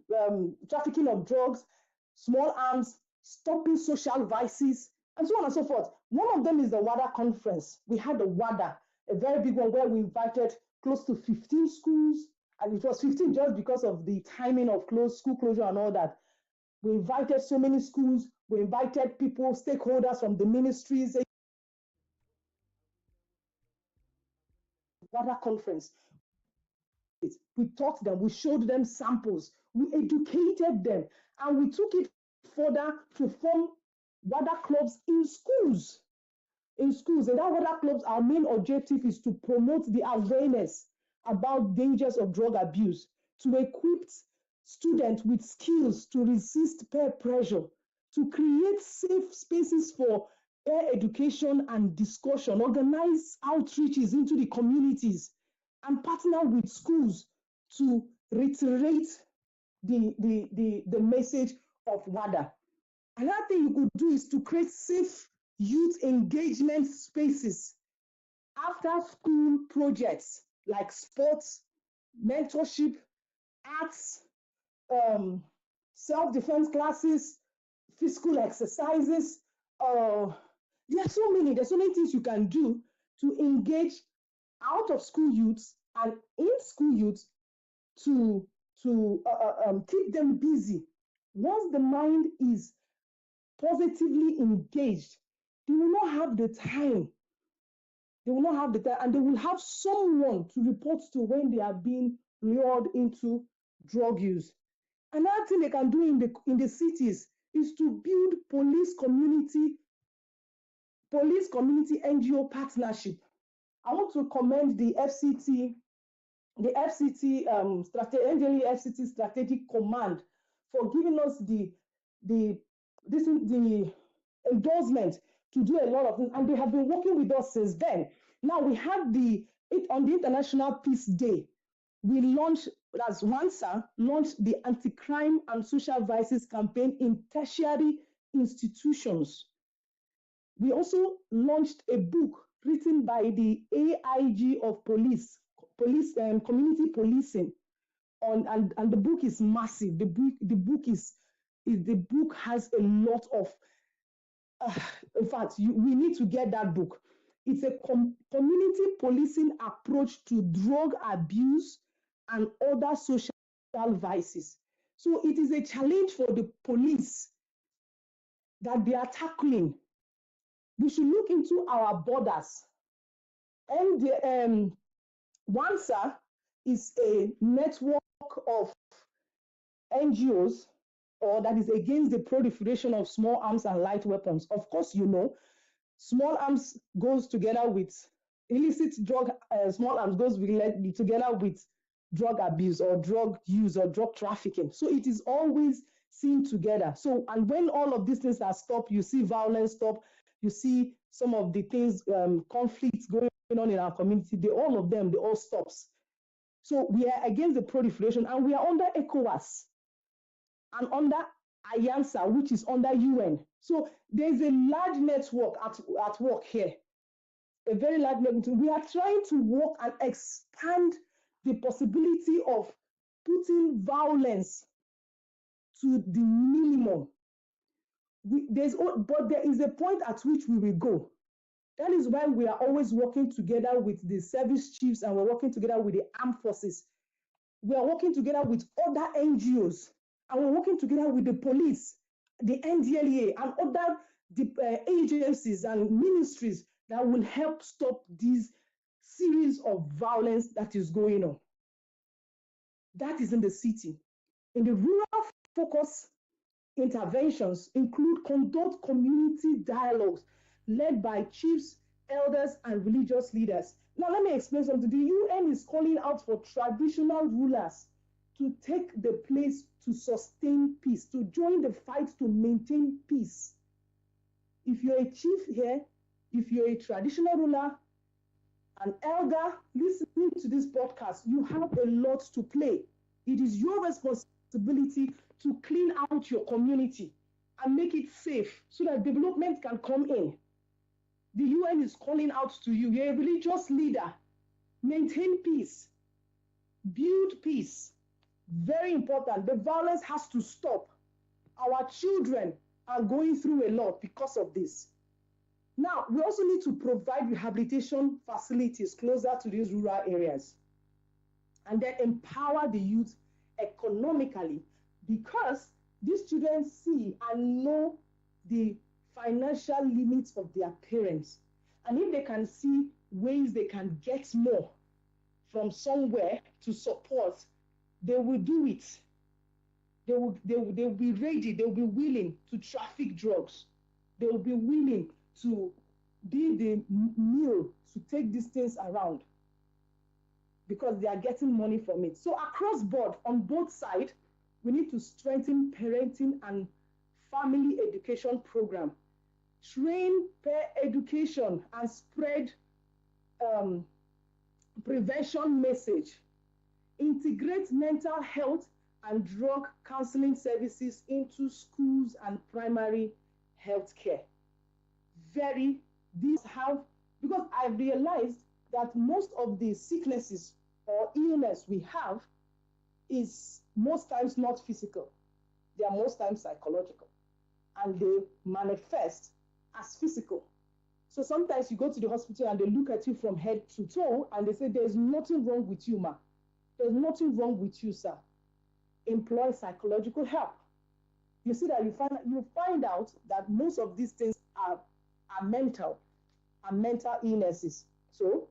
trafficking of drugs, small arms, stopping social vices, and so on and so forth. One of them is the WADA conference. We had the WADA, a very big one where we invited close to 15 schools, and it was 15 just because of the timing of school closure and all that. We invited so many schools, we invited people, stakeholders from the ministries. WADA conference. We taught them, we showed them samples, we educated them, and we took it further to form WADA clubs in schools. And that WADA clubs, our main objective is to promote the awareness about dangers of drug abuse, to equip students with skills to resist peer pressure, to create safe spaces for peer education and discussion, organize outreaches into the communities, and partner with schools to reiterate the message of WADA. Another thing you could do is to create safe youth engagement spaces after school projects like sports, mentorship, arts, self-defense classes, physical exercises. There's so many things you can do to engage out of school youths and in school youths to keep them busy. Once the mind is positively engaged, they will not have the time. And they will have someone to report to when they are being lured into drug use. Another thing they can do in the cities is to build police community NGO partnership. I want to commend the FCT, NDLEA FCT Strategic Command for giving us the endorsement to do a lot of things, and they have been working with us since then. Now we have on the International Peace Day, we launched, as WANSA, launched the Anti-Crime and Social Vices campaign in tertiary institutions. We also launched a book written by the AIG of police and community policing, on, and the book is massive. The book has a lot of in fact, we need to get that book. It's a community policing approach to drug abuse and other social vices. So it is a challenge for the police that they are tackling. We should look into our borders. And the WANSA is a network of NGOs, or that is against the proliferation of small arms and light weapons. Of course, you know, small arms goes together with illicit drug, small arms goes together with drug abuse or drug use or drug trafficking. So it is always seen together. So, and when all of these things are stopped, you see violence stop, you see some of the things, conflicts going on in our community, all of them, they all stops. So we are against the proliferation, and we are under ECOWAS and under IANSA, which is under UN. So there's a large network at work here, a very large network. We are trying to work and expand the possibility of putting violence to the minimum. But there is a point at which we will go. That is why we are always working together with the service chiefs, and we're working together with the armed forces. We are working together with other NGOs, and we're working together with the police, the NDLEA, and other agencies and ministries that will help stop this series of violence that is going on. That is in the city. In the rural focus, interventions include conduct community dialogues led by chiefs, elders, and religious leaders. Now, let me explain something. The UN is calling out for traditional rulers to take the place to sustain peace, to join the fight to maintain peace. If you're a chief here, if you're a traditional ruler, an elder listening to this podcast, you have a lot to play. It is your responsibility to clean out your community and make it safe so that development can come in. The UN is calling out to you. You're a religious leader. Maintain peace. Build peace. Very important. The violence has to stop. Our children are going through a lot because of this. Now, we also need to provide rehabilitation facilities closer to these rural areas, and then empower the youth economically, because these children see and know the financial limits of their parents. And if they can see ways they can get more from somewhere to support, they will do it. They will be ready, they will be willing to traffic drugs. They will be willing to be the mule to take these things around because they are getting money from it. So across board, on both sides, we need to strengthen parenting and family education program, train peer education, and spread prevention message, integrate mental health and drug counseling services into schools and primary health care. Because I've realized that most of the sicknesses or illness we have is most times not physical. They are most times psychological, and they manifest as physical. So sometimes you go to the hospital and they look at you from head to toe and they say, there's nothing wrong with you, ma. There's nothing wrong with you, sir. Employ psychological help. You see that you find out that most of these things are mental illnesses. So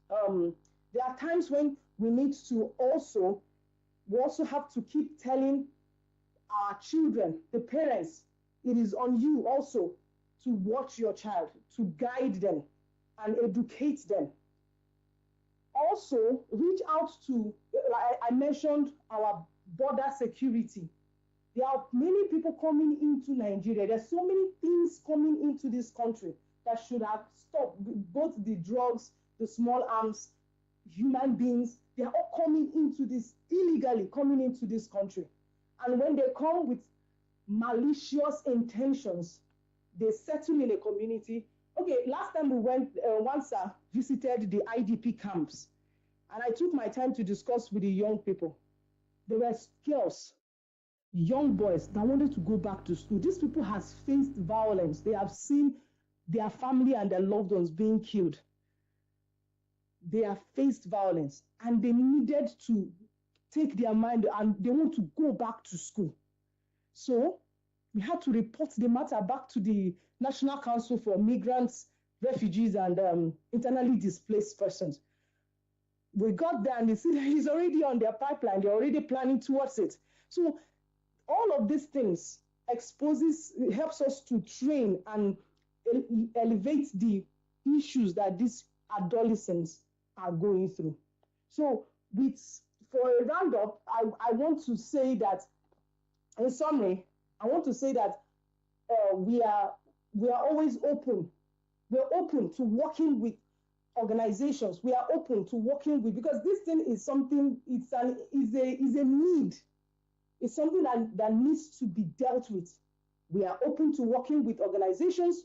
there are times when we also have to keep telling our children, the parents, it is on you also to watch your child, to guide them and educate them. Also, reach out to, like I mentioned, our border security. There are many people coming into Nigeria. There's so many things coming into this country that should have stopped. Both the drugs, the small arms, human beings, they are all coming into this illegally, coming into this country. And when they come with malicious intentions, they settle in a community. Okay, last time we went, once I visited the IDP camps, and I took my time to discuss with the young people. There were girls, young boys that wanted to go back to school. These people has faced violence. They have seen their family and their loved ones being killed. They have faced violence and they needed to take their mind and they want to go back to school. So we had to report the matter back to the National Council for Migrants, Refugees, and Internally Displaced Persons. We got there and they said he's already on their pipeline, they're already planning towards it. So all of these things exposes, helps us to train and elevate the issues that these adolescents are going through. So with for a roundup, I want to say that in summary, I want to say that we are always open. We're open to working with organizations. We are open to working with because this thing is something. Is a need. It's something that needs to be dealt with. We are open to working with organizations,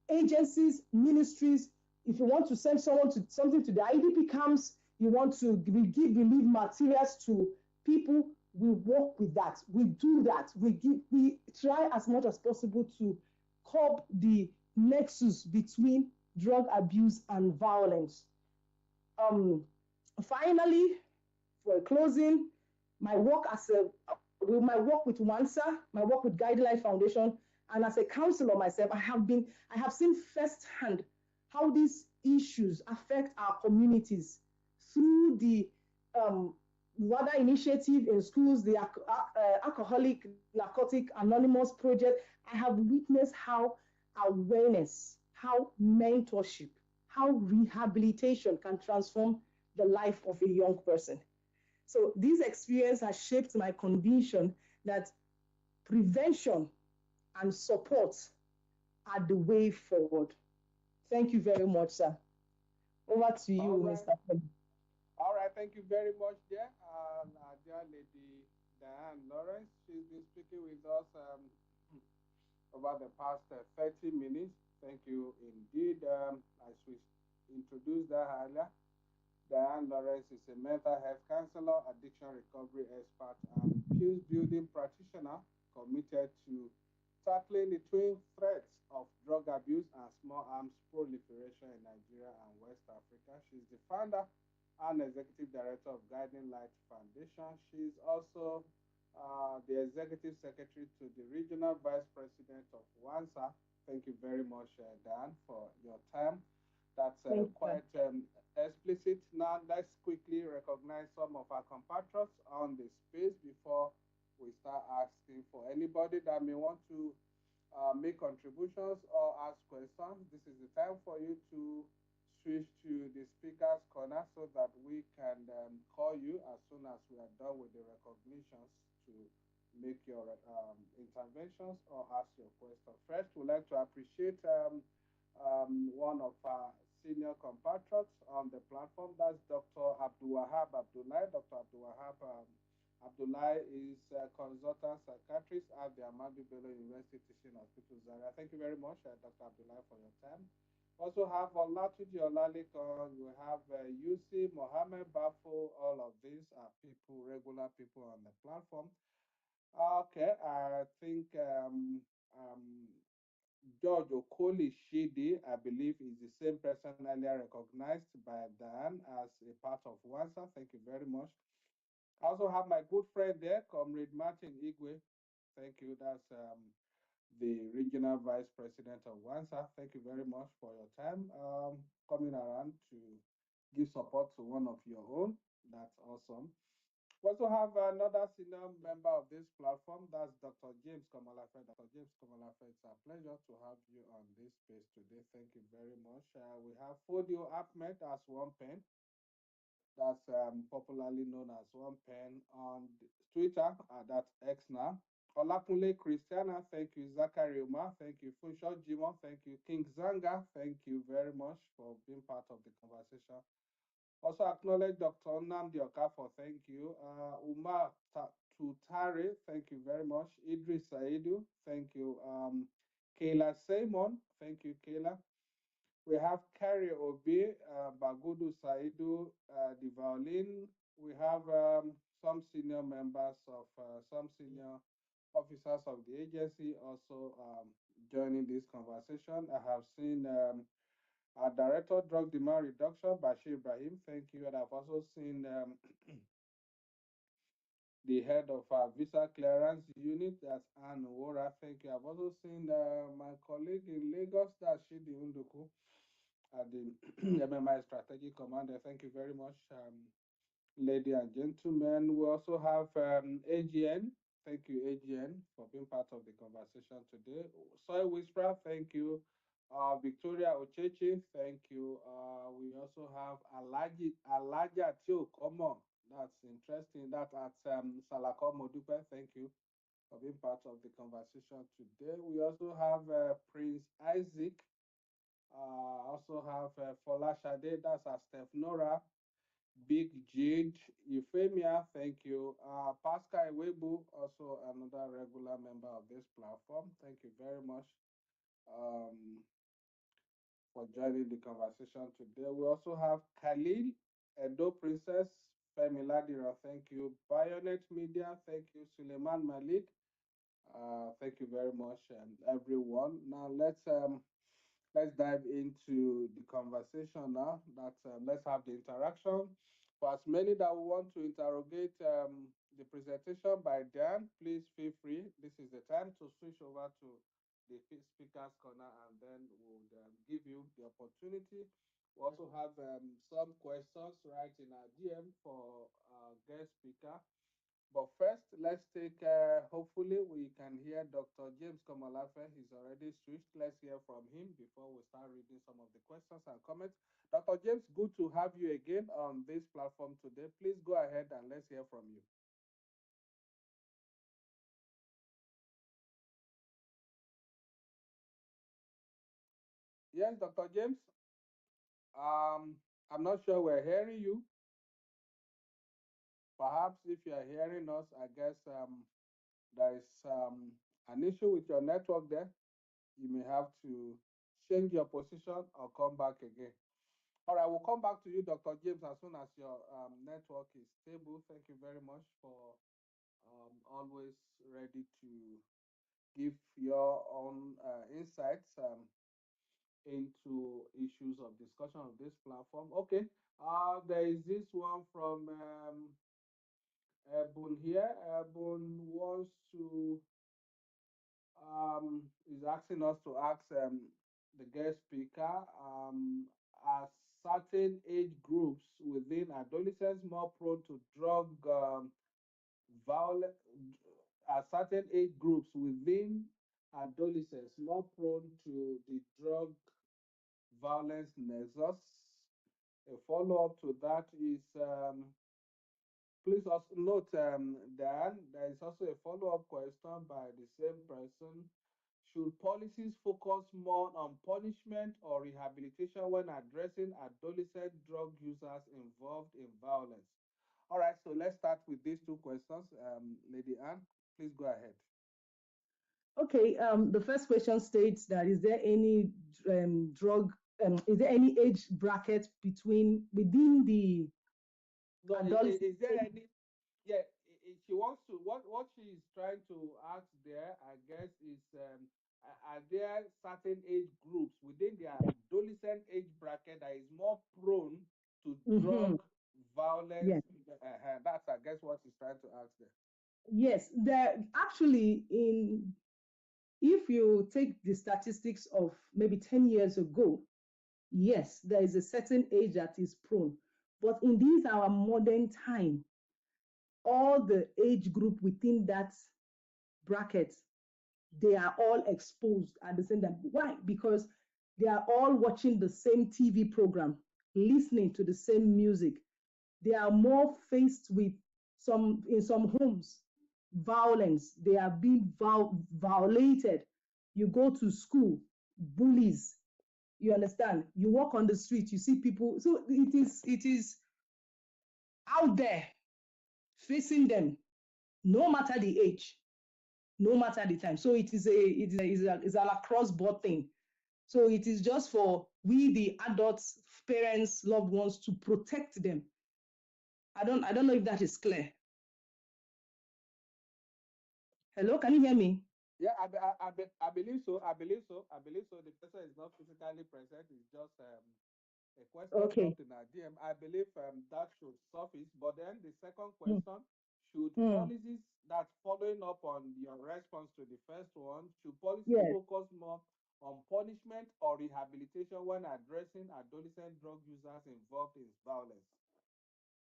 agencies, ministries. If you want to send someone to something to the IDP camps, you want to give relief materials to people, we work with that. We do that. We try as much as possible to curb the nexus between drug abuse and violence. Um, Finally, for closing, my work as a my work with WANSA, my work with Guideline Foundation, and as a counselor myself, I have seen firsthand how these issues affect our communities through the WADA initiative in schools, the Alcoholic Narcotic Anonymous project. I have witnessed how awareness, how mentorship, how rehabilitation can transform the life of a young person. So this experience has shaped my conviction that prevention and support are the way forward. Thank you very much, sir. Over to All you, right. Mr. Kelly. All right. Thank you very much, dear. Dear Lady Diane Lawrence. She's been speaking with us over the past 30 minutes. Thank you indeed. As we introduced her earlier, Diane Lawrence is a mental health counselor, addiction recovery expert, and peace building practitioner committed to tackling the twin threats of drug abuse and small arms proliferation in Nigeria and West Africa. She's the founder and executive director of Guiding Light Foundation. She's also the executive secretary to the regional vice president of WANSA. Thank you very much, Dan, for your time. That's Thank you. quite explicit. Now, let's quickly recognize some of our compatriots on the space before we start asking for anybody that may want to make contributions or ask questions. This is the time for you to switch to the speaker's corner so that we can call you as soon as we are done with the recognitions to make your interventions or ask your question. First, we'd like to appreciate one of our senior compatriots on the platform. That's Dr. Abdul Wahab Abdullah. Dr. Abdul Wahab Abdullah is a consultant psychiatrist at the Ahmadu Bello University Teaching Hospital, Zaria. Thank you very much, Dr. Abdullah, for your time. Also have Olatuji Olalekon, we have Yusi, Mohammed Bafo, all of these are people, regular people on the platform. Okay, I think George Okoli Shidi, I believe, is the same person earlier recognized by Dan as a part of WANSA. Thank you very much. I also have my good friend there, Comrade Martin Igwe. Thank you. That's the regional vice president of WANSA. Thank you very much for your time coming around to give support to one of your own. That's awesome. We also have another senior member of this platform. That's Dr. James Komalafe. Dr. James Komalafe, it's a pleasure to have you on this space today. Thank you very much. We have Fodio Ahmed as one pen. That's popularly known as One Pen on Twitter. That's X now. Olakunle Christiana, thank you. Zachary Umar, thank you. Funsho Jimo, thank you. King Zanga, thank you very much for being part of the conversation. Also acknowledge Dr. Nnamdi Okafor, thank you. Umar Tutare, thank you very much. Idris Saidu, thank you. Kayla Simon, thank you, Kayla. We have Carrie Obi, Bagudu Saidu, the violin. We have some senior members of some senior officers of the agency also joining this conversation. I have seen our Director Drug Demand Reduction, Bashir Ibrahim. Thank you. And I've also seen the head of our visa clearance unit, that's Anne Wora. Thank you. I've also seen my colleague in Lagos, that's Shidi Unduku, at the MMI Strategic Commander. Thank you very much, ladies and gentlemen. We also have AGN. Thank you, AGN, for being part of the conversation today. Soil Whisperer, thank you. Victoria Ochechi, thank you. We also have Alaja Tio, come on. That's interesting. That's at Salako Modupe. Thank you for being part of the conversation today. We also have Prince Isaac. Also have Fola Shade, that's our Steph Nora. Big Jade, Euphemia, thank you. Pascal Iwebu, also another regular member of this platform. Thank you very much um, for joining the conversation today. We also have Khalil, Edo Princess, Femi Ladira, thank you. Bayonet Media, thank you. Suleiman Malik, thank you very much, everyone. Now let's dive into the conversation now. Let's have the interaction. For as many that want to interrogate the presentation by Dan, please feel free. This is the time to switch over to the speaker's corner, and then we'll give you the opportunity. We also have some questions right in our DM for guest speaker. But first, let's take, hopefully, we can hear Dr. James Komolafe. He's already switched. Let's hear from him before we start reading some of the questions and comments. Dr. James, good to have you again on this platform today. Please go ahead and let's hear from you. Yes, Dr. James. I'm not sure we're hearing you. Perhaps if you are hearing us, I guess there is an issue with your network there. You may have to change your position or come back again. All right, we'll come back to you, Dr. James, as soon as your network is stable. Thank you very much for always ready to give your own insights into issues of discussion of this platform. Okay, there is this one from Ebon here. Ebon wants to is asking us to ask the guest speaker, are certain age groups within adolescents more prone to drug violence? Are certain age groups within adolescents more prone to the drug violence nexus? A follow-up to that is please also note, Dan, there is also a follow-up question by the same person. Should policies focus more on punishment or rehabilitation when addressing adolescent drug users involved in violence? All right, so let's start with these two questions. Lady Anne, please go ahead. Okay, the first question states that is there any is there any age bracket within the No, is there any? Yeah, she wants to. What she is trying to ask there, I guess, is are there certain age groups within the adolescent age bracket that is more prone to Mhm. drug violence? Yes. That's, I guess, what she's trying to ask there. Yes, there actually in if you take the statistics of maybe 10 years ago, yes, there is a certain age that is prone. But in this our modern time, all the age group within that bracket, they are all exposed at the same time. Why? Because they are all watching the same TV program, listening to the same music. They are more faced with in some homes, violence. They are being violated. You go to school, bullies. You understand? You walk on the street, you see people. So it is out there facing them, no matter the age, no matter the time. So it's an across board thing. So it is just for we the adults, parents, loved ones to protect them. I don't know if that is clear. Hello, can you hear me? Yeah, I believe so. I believe so. I believe so. The person is not physically present. It's just a question Okay. dropped in our DM. I believe that should surface. But then the second Mm, question, should mm. policies that's following up on your response to the first one, should policies Yes. focus more on punishment or rehabilitation when addressing adolescent drug users involved in violence?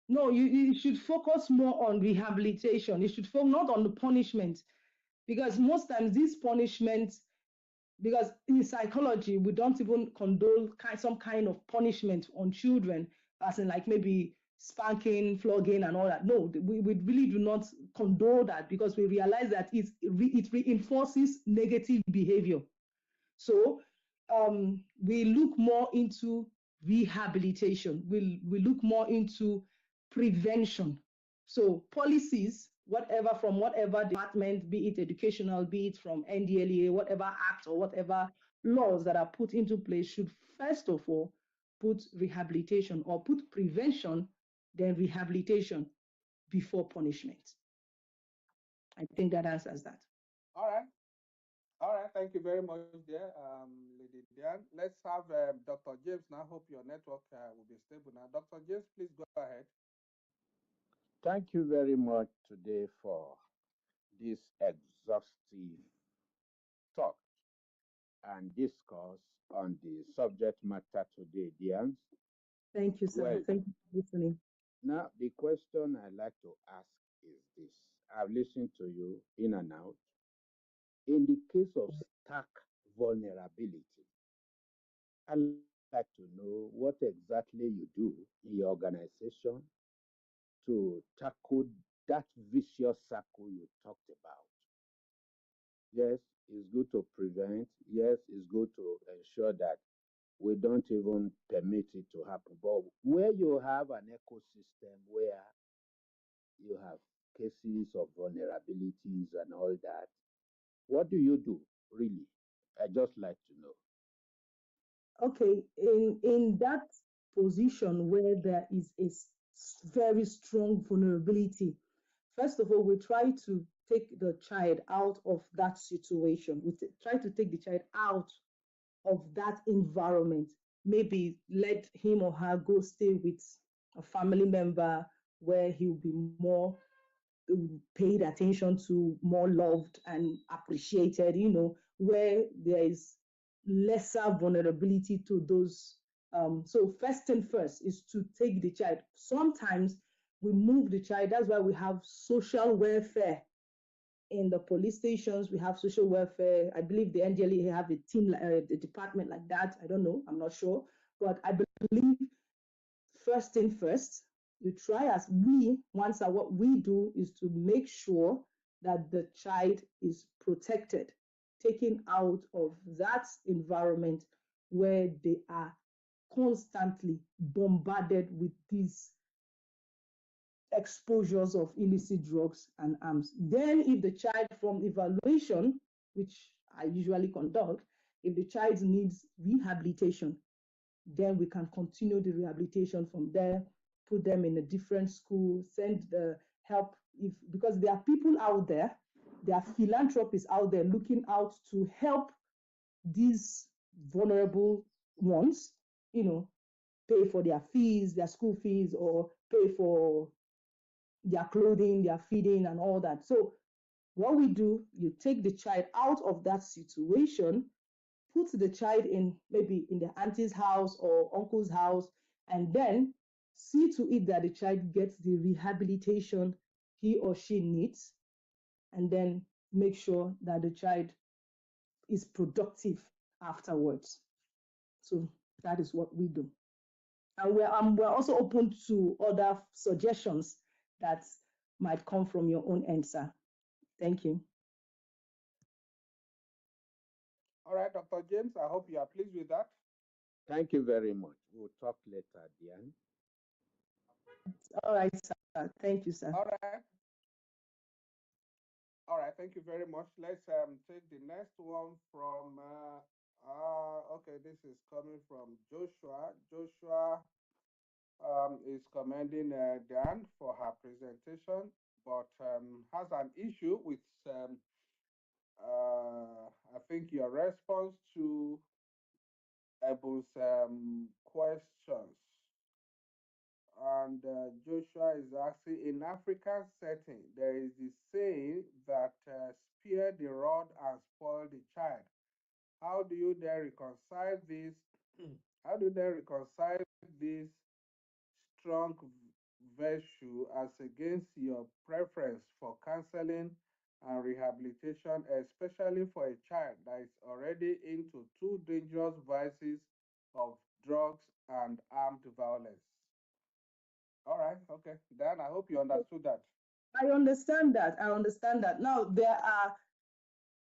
No, you should focus more on rehabilitation. You should focus not on the punishment because most times these punishments, because in psychology we don't even condone some kind of punishment on children, as in like maybe spanking, flogging, and all that. No, we really do not condone that because we realize that it reinforces negative behavior. So we look more into rehabilitation. We look more into prevention. So policies, whatever from whatever department, be it educational, be it from NDLEA, whatever act or whatever laws that are put into place, should first of all put rehabilitation or put prevention, then rehabilitation before punishment. I think that answers that. All right. All right. Thank you very much there, Lady Diane. Let's have Dr. James now. Hope your network will be stable now. Dr. James, please go ahead. Thank you very much today for this exhaustive talk and discourse on the subject matter today, Diane. Thank you, sir. Well, Thank you for listening. now the question I like to ask is this. I've listened to you in and out. In the case of stark vulnerability, I'd like to know what exactly you do in your organization to tackle that vicious circle you talked about. Yes, it's good to prevent. Yes, it's good to ensure that we don't even permit it to happen. But where you have an ecosystem where you have cases of vulnerabilities and all that, what do you do really? I just like to know. Okay, in that position where there is a very strong vulnerability, first of all, we try to take the child out of that situation. We try to take the child out of that environment. Maybe let him or her go stay with a family member where he'll be more paid attention to, more loved and appreciated, where there is lesser vulnerability to those. So, first thing first is to take the child. Sometimes we move the child, that's why we have social welfare. In the police stations, we have social welfare. I believe the NDLE have a team, a department like that. I don't know, I'm not sure. But I believe first thing first, you try as we once what we do is to make sure that the child is protected, taken out of that environment where they are constantly bombarded with these exposures of illicit drugs and arms. Then, if the child, from evaluation, which I usually conduct, if the child needs rehabilitation, then we can continue the rehabilitation from there, put them in a different school, send the help, if because there are people out there, there are philanthropists out there looking out to help these vulnerable ones, you know, pay for their fees, their school fees, or pay for their clothing, their feeding, and all that. So what we do, you take the child out of that situation, put the child in maybe in the auntie's house or uncle's house, and then see to it that the child gets the rehabilitation he or she needs, and then make sure that the child is productive afterwards. So that is what we do. And we're also open to other suggestions that might come from your own end, sir. Thank you. All right, Dr. James, I hope you are pleased with that. Thank you very much. We'll talk later, Diane. All right, sir. Thank you, sir. All right. All right. Thank you very much. Let's take the next one from. Okay, this is coming from Joshua. Joshua is commending Dan for her presentation, but has an issue with I think your response to Abel's questions. And Joshua is asking, in African setting, there is this saying that spare the rod and spoil the child. How do you then reconcile this? How do you then reconcile this strong virtue as against your preference for counseling and rehabilitation, especially for a child that is already into two dangerous vices of drugs and armed violence? All right, okay. Dan, I hope you understood that. I understand that. I understand that. Now there are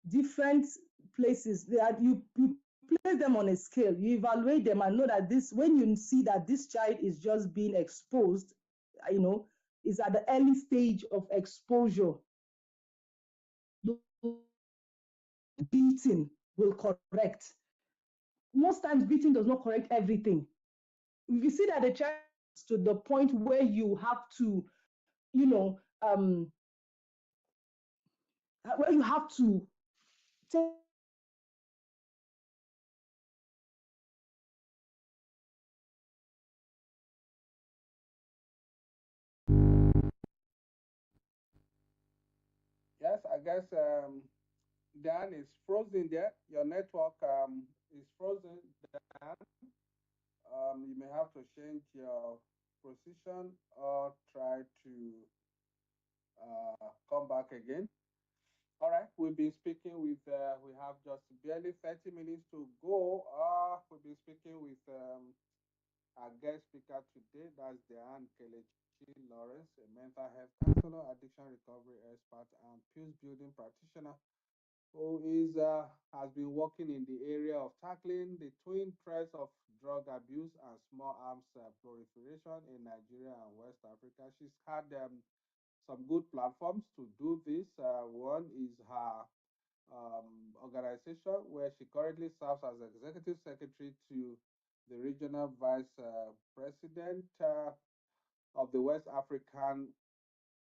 different places that you place them on a scale. You evaluate them and know that this when you see that this child is just being exposed, you know, is at the early stage of exposure, the beating will correct. Most times beating does not correct everything. If you see that the child is to the point where you have to, you know, where you have to take Yes, I guess Dan is frozen there. Your network is frozen, Dan. You may have to change your position or try to come back again. All right, we've been speaking with, we have just barely 30 minutes to go. We've been speaking with our guest speaker today. That's Diane Kelechi Lawrence, a mental health counselor, addiction recovery expert, and peace building practitioner who has been working in the area of tackling the twin threats of drug abuse and small arms proliferation in Nigeria and West Africa. She's had some good platforms to do this. One is her organization, where she currently serves as executive secretary to the regional vice president of the West African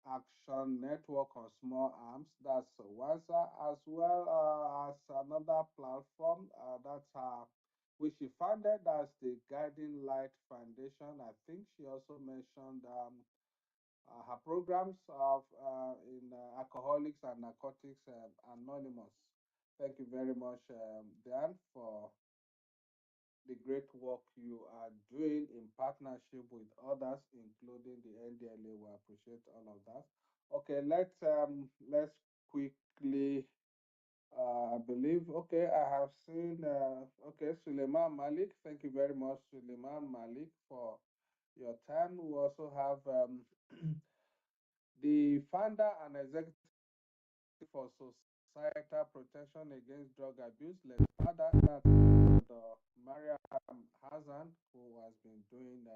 Action Network on Small Arms. That's WASA, as well as another platform that's which she founded. That's the Guiding Light Foundation. I think she also mentioned her programs of in Alcoholics and Narcotics Anonymous. Thank you very much, Dan, for the great work you are doing in partnership with others, including the NDLA. We appreciate all of that. Okay, let's quickly. I believe. Okay, I have seen. Okay, Suleiman Malik. Thank you very much, Suleiman Malik, for your time. We also have the founder and executive for Societal Protection Against Drug Abuse, led father, that's Maria Hassan, who has been doing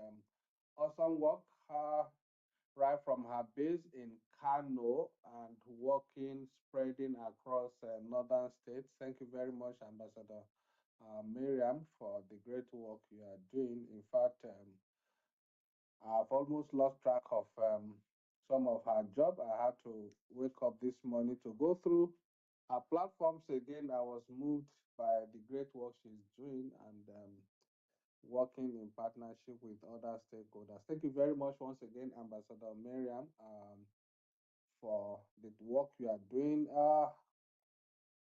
awesome work right from her base in Kano and working, spreading across northern states. Thank you very much, Ambassador Miriam, for the great work you are doing. In fact, I've almost lost track of some of her job. I had to wake up this morning to go through her platforms again. I was moved by the great work she's doing and working in partnership with other stakeholders. Thank you very much once again, Ambassador Miriam, for the work you are doing.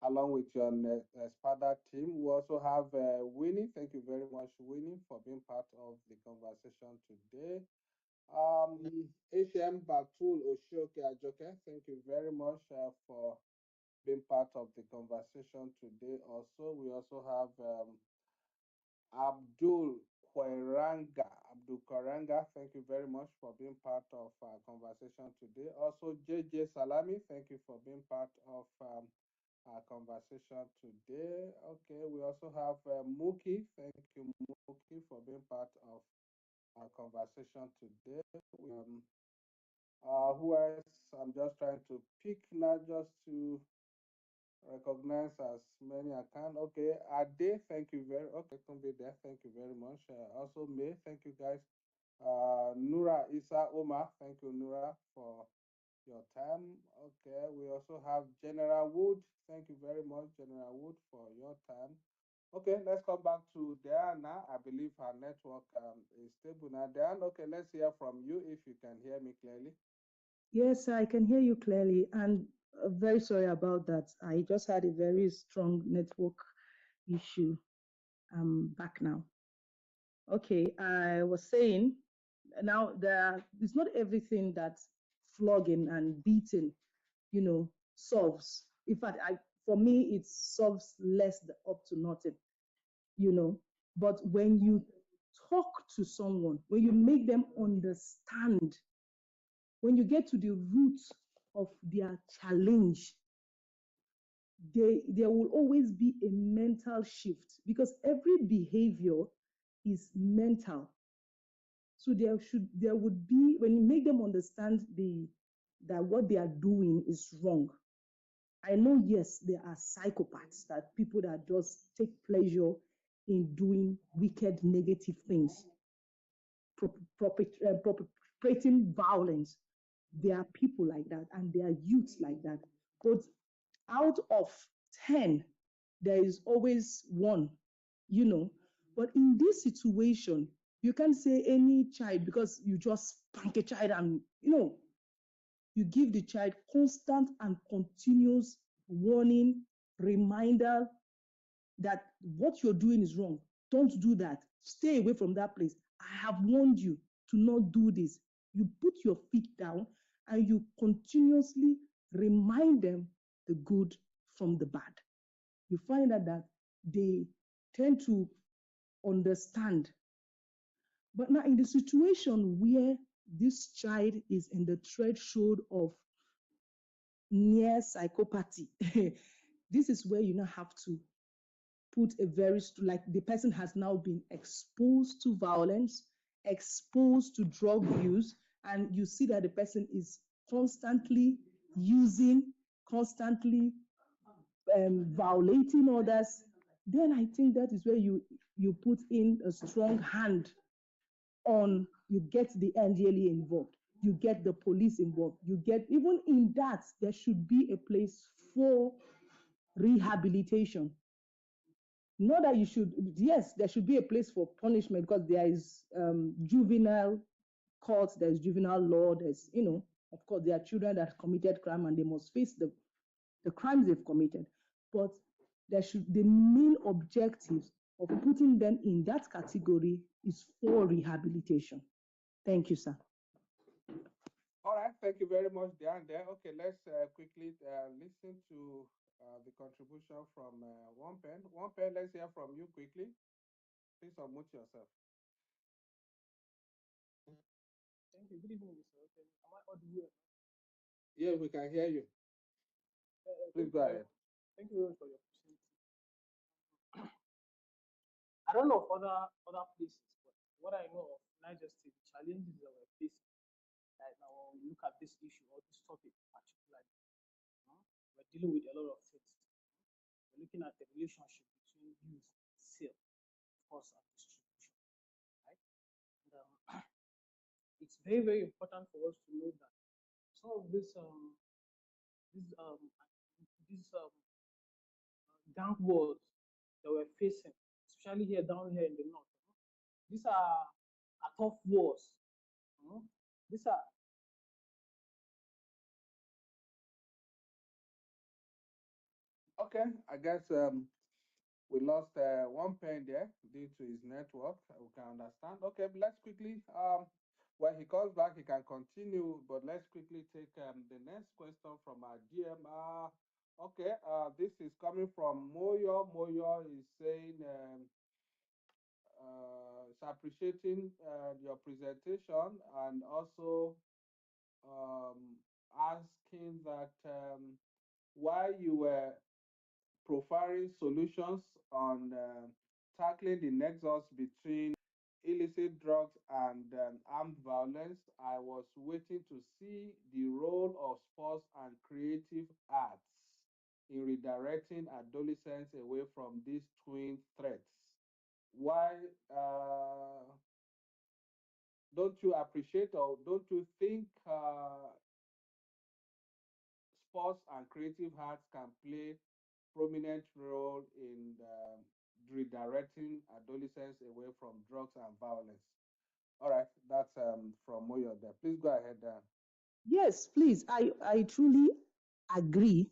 Along with your SPADA team, we also have Winnie. Thank you very much, Winnie, for being part of the conversation today. HM Batul Oshoke Ajoke, thank you very much for being part of the conversation today. Also, we also have Abdul Kwaranga. Abdul Kwaranga, thank you very much for being part of our conversation today. Also, JJ Salami, thank you for being part of our conversation today. Okay, we also have Muki. Thank you, Muki, for being part of our conversation today. Who else? I'm just trying to pick now just to recognize as many I can. Okay, Ade, thank you very okay, can be there. Thank you very much. Also May, thank you guys. Nura Isa Omar, thank you, Nura, for your time. Okay, we also have General Wood. Thank you very much, General Wood, for your time. Okay, let's come back to Diana. I believe her network is stable now. Diana, okay, let's hear from you if you can hear me clearly. Yes, I can hear you clearly, and very sorry about that. I just had a very strong network issue. I'm back now. Okay, I was saying now it's not everything that flogging and beating, solves. In fact, for me, it solves less than up to nothing, you know. But when you talk to someone, when you make them understand, when you get to the root of their challenge, there will always be a mental shift because every behavior is mental. So there would be, when you make them understand that what they are doing is wrong. I know, yes, there are psychopaths, that people that just take pleasure in doing wicked, negative things, perpetrating violence. There are people like that, and there are youths like that. But out of 10, there is always one, you know. But in this situation, you can't say any child because you just spank a child and, you give the child constant and continuous warning, reminder that what you're doing is wrong. Don't do that. Stay away from that place. I have warned you to not do this. You put your feet down and you continuously remind them the good from the bad. You find out that they tend to understand. But now, in the situation where this child is in the threshold of near psychopathy, this is where you now have to put a like the person has now been exposed to violence, exposed to drug use, and you see that the person is constantly using, constantly violating others. Then I think that is where you put in a strong hand on, you get the NDLE involved, you get the police involved, you get, even in that, there should be a place for rehabilitation. Not that you should, yes, there should be a place for punishment because there is juvenile court, there's juvenile law, there's, of course, there are children that committed crime and they must face the crimes they've committed. But the main objectives of putting them in that category is for rehabilitation. Thank you, sir. All right, thank you very much, Diane. There. Okay, let's quickly listen to the contribution from One Pen. One Pen, let's hear from you quickly. Please unmute yourself. Thank you. Good evening, Mr. Oken. Am I audible? Yeah, we can hear you. Please go ahead. Thank you very much for your opportunity. I don't know of other places, but what I know of Niger State, the challenges that we're facing right now when we look at this issue or this topic particularly, we're dealing with a lot of things. We're looking at the relationship between youth, sale, cost, and distribution, right? And it's very, very important for us to know that some of this gang wars that we're facing, especially here down here in the north, these are tough wars. These are Okay, I guess we lost One Pen there due to his network. We can understand. Okay, but let's quickly, when he comes back, he can continue, but let's quickly take the next question from our GM. Okay, this is coming from Moyo. Moyo is saying, is appreciating your presentation and also um, asking that why you were profiling solutions on tackling the nexus between illicit drugs and armed violence. I was waiting to see the role of sports and creative arts in redirecting adolescents away from these twin threats. Why don't you appreciate or don't you think sports and creative arts can play prominent role in redirecting adolescents away from drugs and violence. All right, that's from Moyo there. Please go ahead, Dan. Yes, please. I truly agree,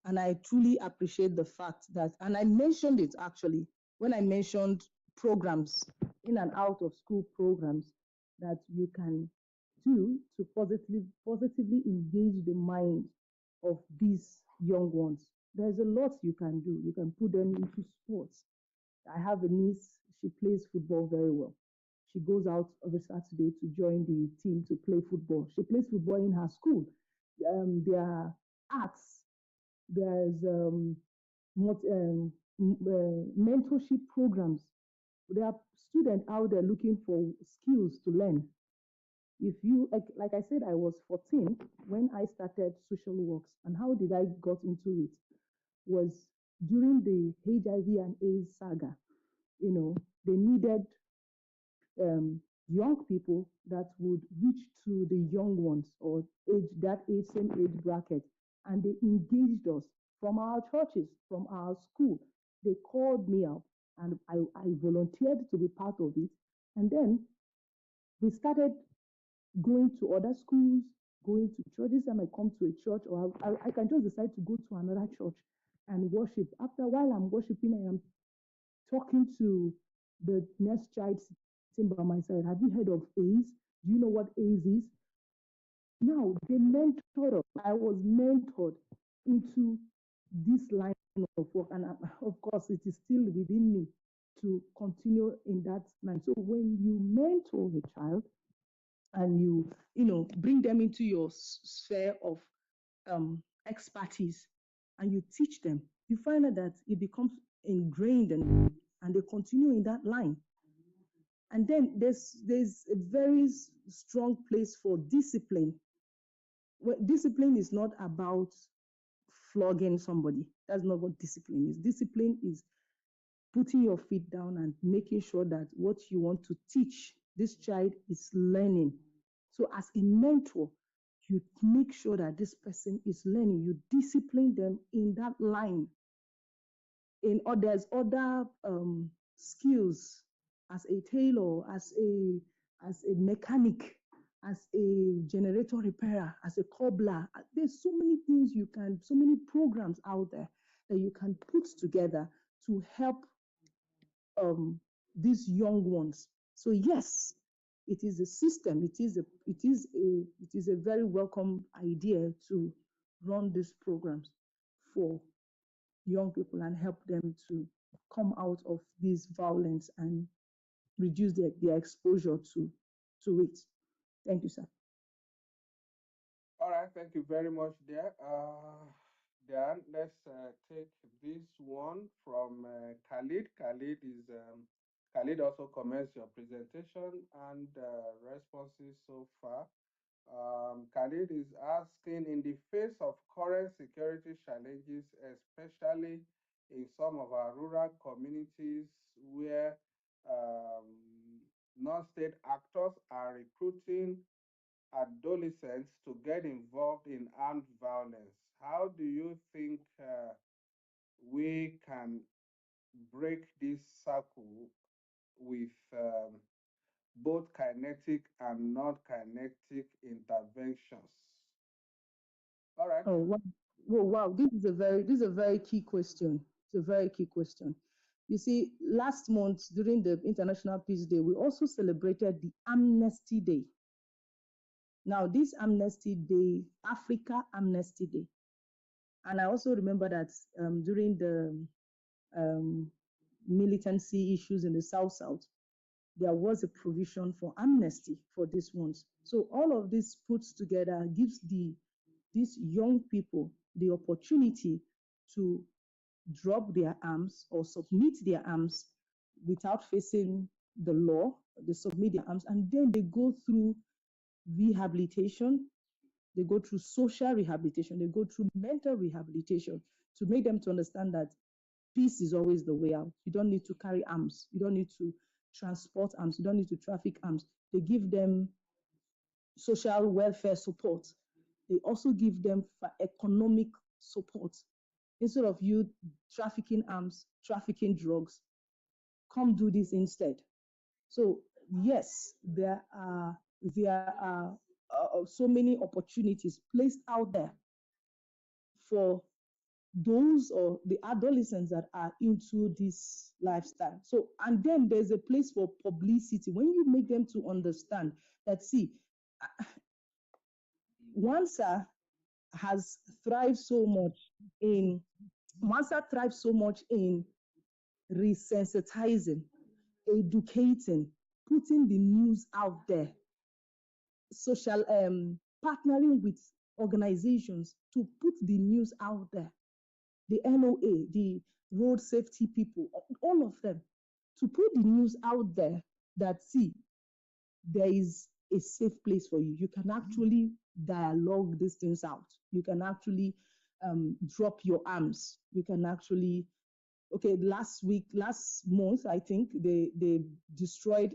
and I truly appreciate the fact that, and I mentioned it actually when I mentioned programs, in and out of school programs that you can do to positively engage the mind of these young ones. There's a lot you can do. You can put them into sports. I have a niece, she plays football very well. She goes out every Saturday to join the team to play football. She plays football in her school. There are arts, there's mentorship programs. There are students out there looking for skills to learn. If you, like I said, I was 14 when I started social works. And how did I got into it? Was during the HIV and AIDS saga. You know, they needed young people that would reach to the young ones or same age bracket, and they engaged us from our churches, from our school. They called me up, and I volunteered to be part of it. And then we started going to other schools, going to churches. I might come to a church, or I can just decide to go to another church and worship. After a while, I'm worshiping, I am talking to the next child sitting by my side. Have you heard of AIDS? Do you know what AIDS is? Now, they mentored us. I was mentored into this line of work. And of course, it is still within me to continue in that line. So when you mentor a child and bring them into your sphere of expertise and you teach them, you find out that it becomes ingrained in them and they continue in that line. And then there's a very strong place for discipline. Well, discipline is not about flogging somebody. That's not what discipline is. Discipline is putting your feet down and making sure that what you want to teach this child is learning. So as a mentor, you make sure that this person is learning. You discipline them in that line. There's other skills as a tailor, as a mechanic, as a generator repairer, as a cobbler. There's so many things so many programs out there that you can put together to help these young ones. So yes, it is a system. It is a very welcome idea to run these programs for young people and help them to come out of this violence and reduce their exposure to it. Thank you, sir. All right, thank you very much there. Dan, let's take this one from Khalid. Khalid also comments your presentation and responses so far. Khalid is asking, in the face of current security challenges, especially in some of our rural communities where um, non-state actors are recruiting adolescents to get involved in armed violence, how do you think we can break this circle with both kinetic and non-kinetic interventions? All right. Oh wow. Oh, wow. This is a very key question. It's a very key question. You see, last month during the International Peace Day, we also celebrated the Amnesty Day. Now, this Amnesty Day, Africa Amnesty Day, and I also remember that during the um, militancy issues in the South South, there was a provision for amnesty for these ones. So all of this put together gives these young people the opportunity to drop their arms or submit their arms without facing the law. They submit their arms and then they go through rehabilitation, they go through social rehabilitation, they go through mental rehabilitation to make them to understand that peace is always the way out. You don't need to carry arms, you don't need to transport arms, you don't need to traffic arms. They give them social welfare support They also give them economic support. Instead of you trafficking arms, trafficking drugs, come do this instead. So yes, there are so many opportunities placed out there for those or the adolescents that are into this lifestyle. So, and then there's a place for publicity when you make them to understand that, see, Wansa has thrived so much in, Wansa thrives so much in resensitizing, educating, putting the news out there, social partnering with organizations to put the news out there, the NOA, the road safety people, all of them, to put the news out there that, see, there is a safe place for you. You can actually dialogue these things out. You can actually drop your arms. You can actually, okay, last month, I think they destroyed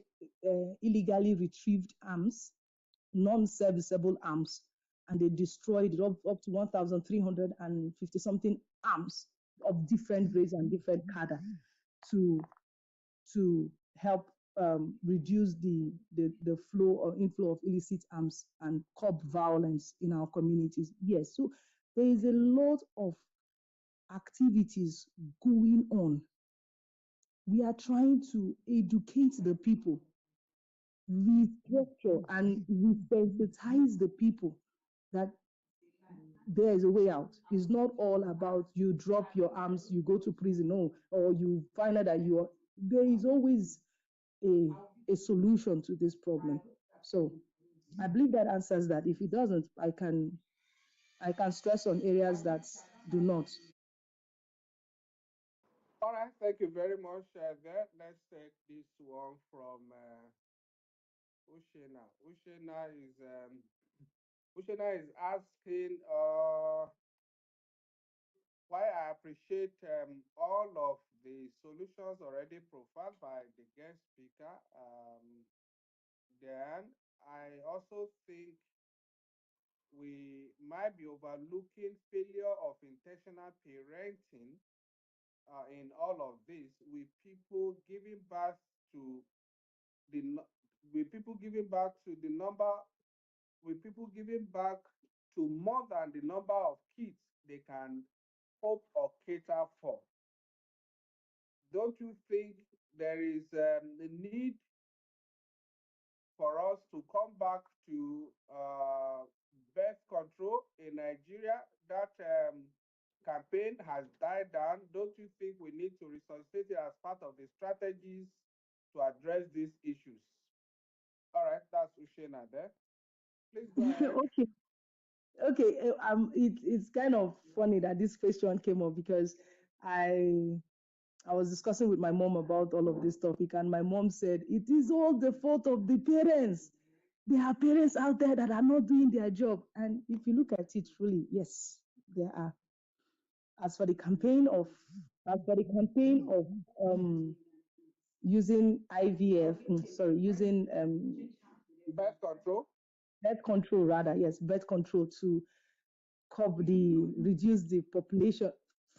illegally retrieved arms, non-serviceable arms, and they destroyed up to 1,350 something arms of different grades and different cadre to to help reduce the flow or inflow of illicit arms and curb violence in our communities. Yes, so there is a lot of activities going on. We are trying to educate the people, restructure and resensitize the people that there is a way out. It's not all about you drop your arms, you go to prison, no, or you find out that you are. There is always a a solution to this problem. So I believe that answers that. If it doesn't, I can stress on areas that do not. All right, thank you very much. There, let's take this one from Ushena. Ushena is asking why I appreciate all of the solutions already profiled by the guest speaker. Then I also think we might be overlooking failure of intentional parenting in all of this, with people giving birth to the with people giving back to the number with people giving back to more than the number of kids they can hope or cater for. Don't you think there is the need for us to come back to birth control in Nigeria? That campaign has died down. Don't you think we need to resuscitate it as part of the strategies to address these issues? All right, that's Ushena there. Please go ahead. Okay, okay. It's kind of funny that this question came up because I I was discussing with my mom about all of this topic, and my mom said it is all the fault of the parents. There are parents out there that are not doing their job, and if you look at it truly, yes, there are. As for the campaign of, as for the campaign of um, using IVF, sorry, using Birth control. birth control rather, yes, birth control to reduce the population.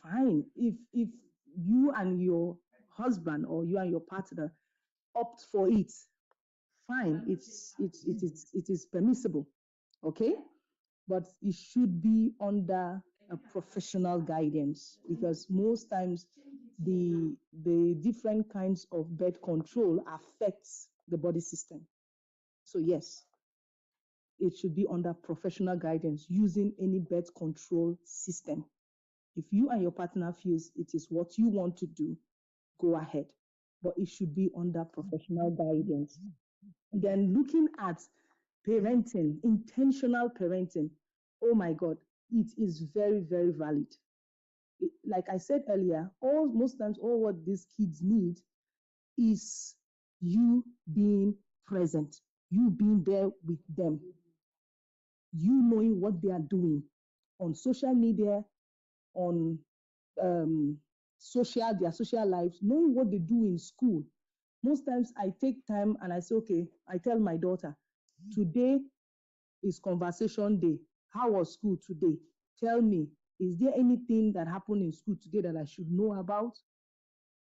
Fine. If you and your husband or you and your partner opt for it, fine. It is permissible. Okay, but it should be under a professional guidance, because most times the different kinds of birth control affects the body system. So yes, it should be under professional guidance using any birth control system. If you and your partner feels it is what you want to do, go ahead. But it should be under professional guidance. Then looking at parenting, intentional parenting, oh my God, it is very, very valid. Like I said earlier, all most times all what these kids need is you being present, you being there with them, you knowing what they are doing on social media, on um, their social lives, knowing what they do in school. Most times I take time and I say, okay, I tell my daughter, today is conversation day. how was school today? Tell me, is there anything that happened in school today that I should know about?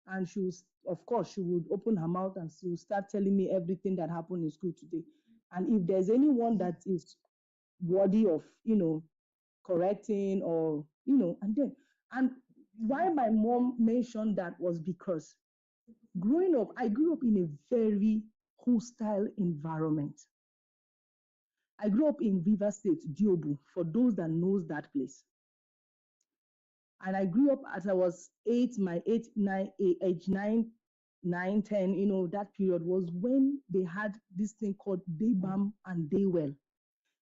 And she was, of course, she would open her mouth and she would start telling me everything that happened in school today. And if there's anyone that is worthy of, correcting or, and why my mom mentioned that was because growing up, I grew up in a very hostile environment. I grew up in River State, Diobu, for those that knows that place. And I grew up as I was my age nine, 10, that period was when they had this thing called Daybam and Daywell.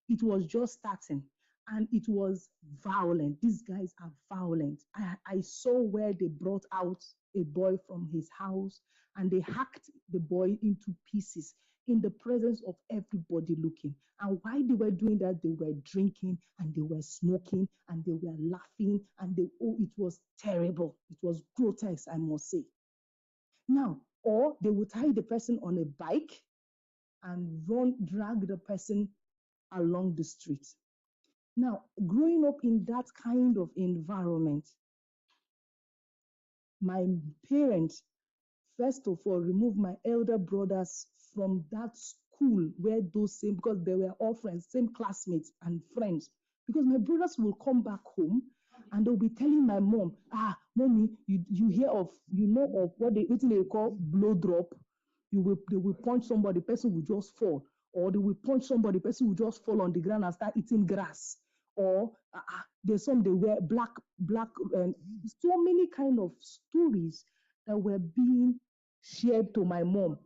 It was just starting and it was violent. These guys are violent. I saw where they brought out a boy from his house and they hacked the boy into pieces in the presence of everybody looking. And while they were doing that, they were drinking and they were smoking and they were laughing and it was terrible. It was grotesque, I must say. Now, or they would tie the person on a bike and drag the person along the street. Now, growing up in that kind of environment, my parents, first of all, removed my elder brothers from that school where those same, because they were all friends, same classmates and friends. Because my brothers will come back home and they'll be telling my mom, mommy, you hear of, of what they call blow drop. They will punch somebody, the person will just fall. Or they will punch somebody, the person will just fall on the ground and start eating grass. Or there's some they wear black, and so many kind of stories that were being shared to my mom.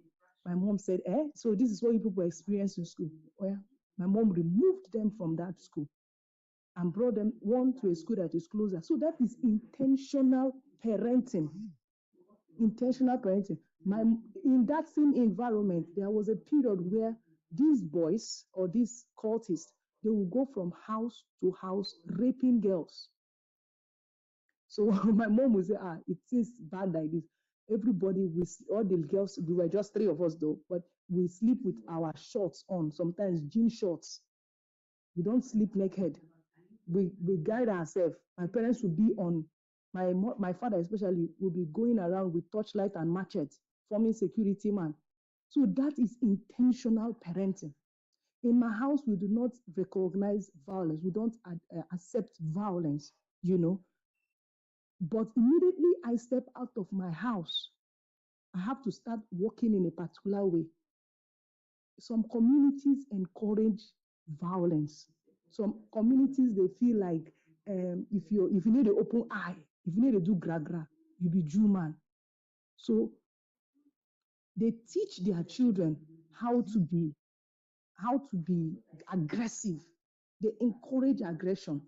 My mom said, so this is what you people experience in school. Well, my mom removed them from that school and brought them one to a school that is closer. So that is intentional parenting. Intentional parenting. In that same environment, there was a period where these boys or these cultists, they will go from house to house raping girls. So my mom would say, it is bad like this. Everybody, all the girls, we were just three of us though, but we sleep with our shorts on, sometimes jean shorts. We don't sleep naked. We guide ourselves. My parents would be on, my father especially will be going around with torchlight and machete, forming security man. So that is intentional parenting. In my house, we do not recognize violence. We don't accept violence, you know. But immediately I step out of my house, I have to start walking in a particular way. Some communities encourage violence. Some communities they feel like if you need to open eye, if you need to do gra, you be Jew man. So they teach their children how to be how to be aggressive. They encourage aggression.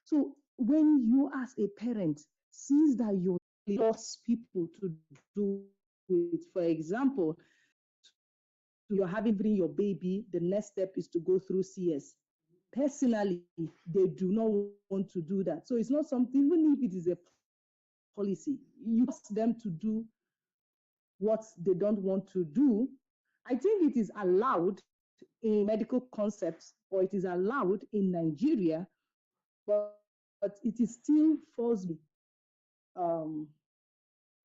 So when you as a parent sees that you force people to do it, for example, you're having bring your baby, the next step is to go through CS. Personally, they do not want to do that. So it's not something, even if it is a policy, you ask them to do what they don't want to do. I think it is allowed in medical concepts or it is allowed in Nigeria, but it is still um,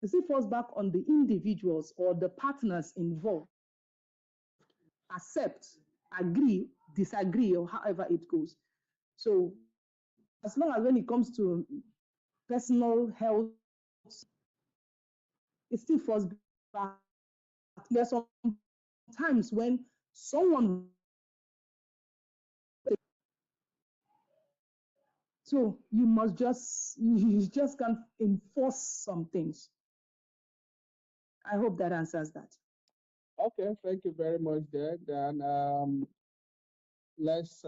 it still falls back on the individuals or the partners involved. Accept, agree, disagree, or however it goes. So as long as when it comes to personal health, it still falls back. There are some times when someone will say, so you just can't enforce some things. I hope that answers that. Okay, thank you very much there. Then let's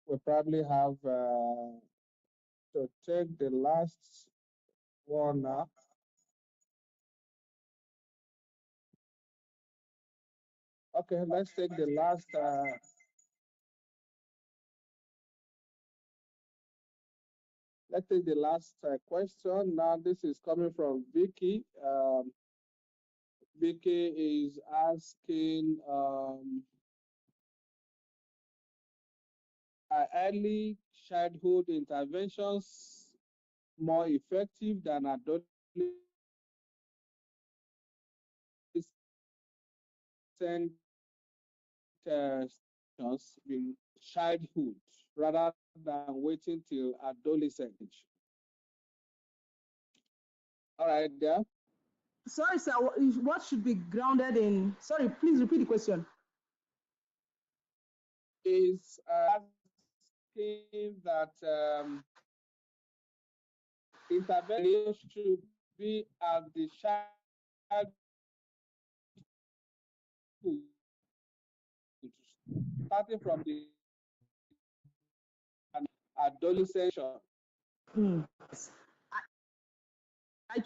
we probably have to take the last one now. Okay, let's take the last let's take the last question. Now this is coming from Vicky. Vicky is asking Are early childhood interventions more effective than adolescent in childhood rather than waiting till adolescent age? All right, there Sorry, sir. What should be grounded in? Sorry, please repeat the question. is asking that intervention should be at the childhood, starting from the adolescent.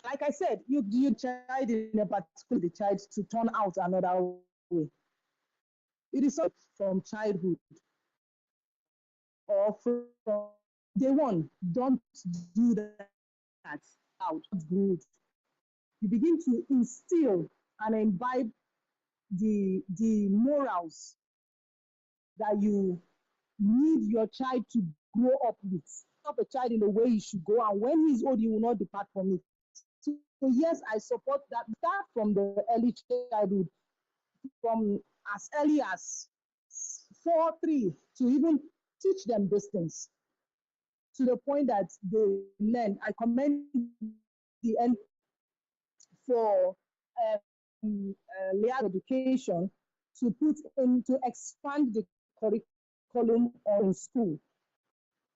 Like I said, you child in a particular the child to turn out another way. It is from childhood or from day one. Don't do that out. That's good. You begin to instill and imbibe the morals that you need your child to grow up with. Up a child in the way he should go, and when he's old, he will not depart from it. So yes, I support that. Start from the early childhood, from as early as 4, 3, to even teach them those things to the point that they learn. I commend the end for layer education to put in to expand the curriculum on school.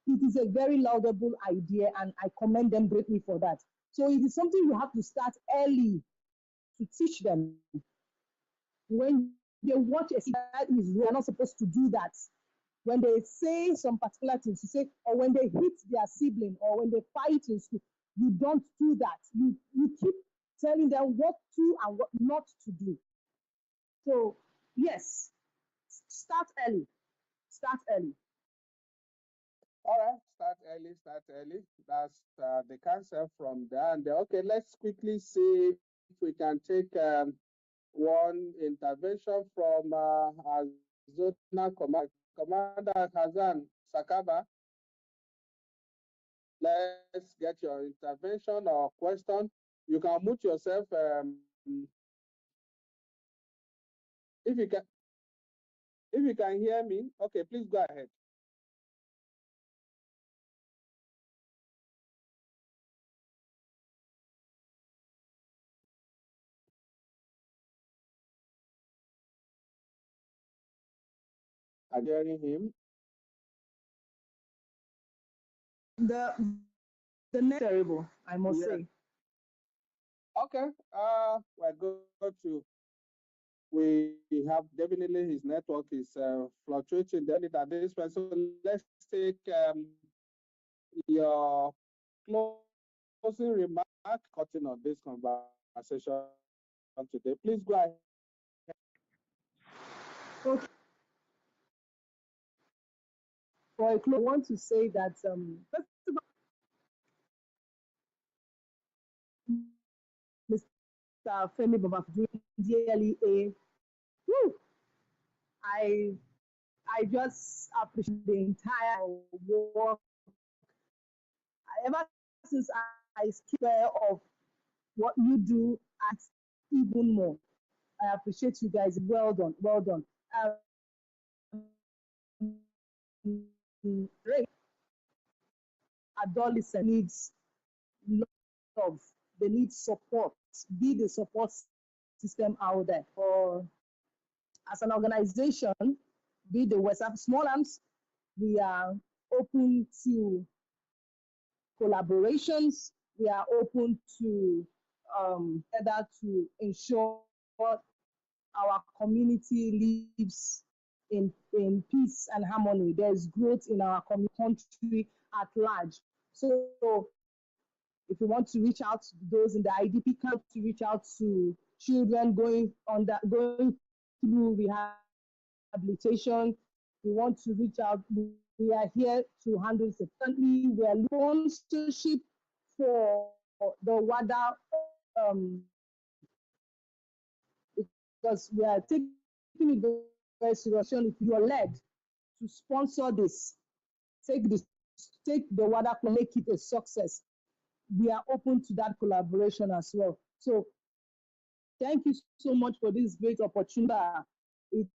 It is a very laudable idea, and I commend them greatly for that. So it is something you have to start early to teach them. When they watch a that is we are not supposed to do that. When they say some particular things, you say, or when they hit their sibling, or when they fight in school, you don't do that. You keep telling them what to and what not to do. So yes, start early. Start early. All right, start early, start early. That's the concept from there. And okay, let's quickly see if we can take one intervention from our Zona Commander Hazan Sakaba. Let's get your intervention or question. You can mute yourself if you can. If you can hear me, okay, please go ahead. Are you hearing him? The next terrible, I must Yes. say. Okay. We're going to. We have definitely his network is fluctuating at this point. So let's take your closing remark, cutting on this conversation today. Please go ahead. Okay. For a close, I want to say that first of all, Mr. Femi Baba doing DLEA. Woo, I I just appreciate the entire work. Ever since I scared of what you do, and even more. I appreciate you guys. Well done. Well done. Adolescent needs love. They need support. Be the support system out there. Or as an organization, be the West African Small Arms, we are open to collaborations. We are open to together to ensure our community lives in peace and harmony. There's growth in our country at large. So if you want to reach out to those in the IDP camp, to reach out to children going through rehabilitation, we want to reach out. We are here to handle it. Currently, we are sponsorship for the WADA because we are taking it very seriously. If you are led to sponsor this, take the WADA, make it a success. We are open to that collaboration as well. So thank you so much for this great opportunity. It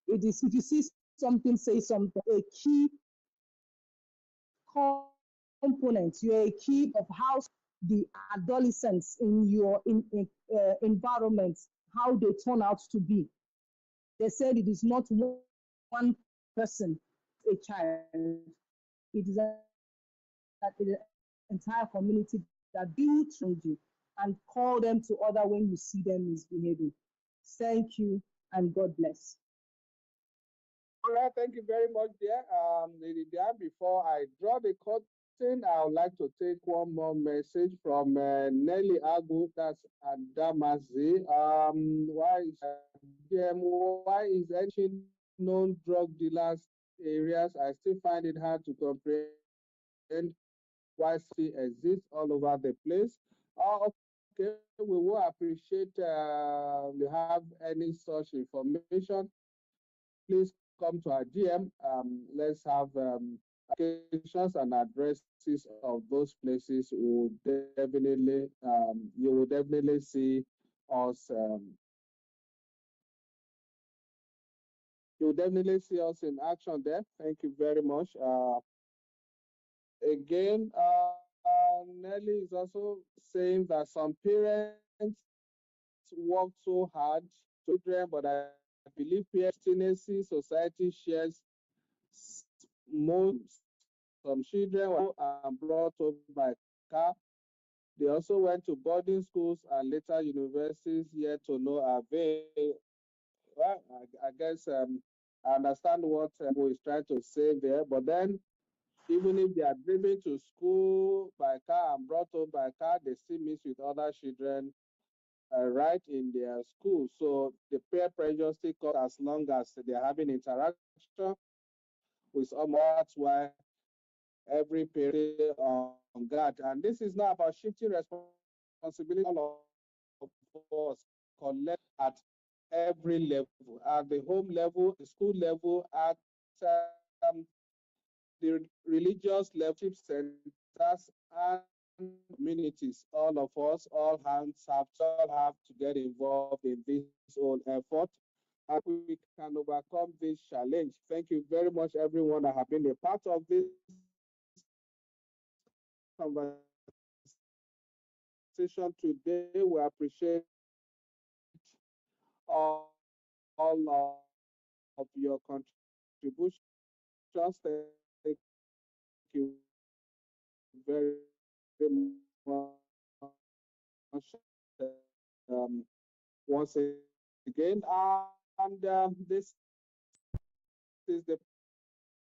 it is, if you see something, say something. A key component, you're a key of how the adolescents in your environment, how they turn out to be. They said it is not one person, a child. It is an entire community that builds around you, and call them to order when you see them misbehaving. Thank you and God bless. All right, thank you very much, dear. Lady Diane, before I draw the curtain, I would like to take one more message from Nelly Agu, that's Adamazi. Why is why is any known drug dealers areas? I still find it hard to comprehend why exists all over the place. Okay, we will appreciate you have any such information. Please come to our DM. Let's have locations and addresses of those places. You will definitely see us. You will definitely see us in action there. Thank you very much. Again, Nelly is also saying that some parents work so hard to children, but I believe Tennessee society shares most. Some children were and brought up by car. They also went to boarding schools and later universities, yet to no avail. Well, I guess I understand what is trying to say there, but then even if they are driven to school by car and brought up by car, they still mix with other children right in their school. So the peer pressure still comes as long as they're having interaction with someone. That's why every parent on guard. And this is not about shifting responsibility. All of us collect at every level, at the home level, the school level, at um, the religious leadership centers and communities. All of us, all hands have to get involved in this whole effort, and we can overcome this challenge. Thank you very much, everyone that have been a part of this conversation today. We appreciate all of your contributions. Thank you very much once again. And this is the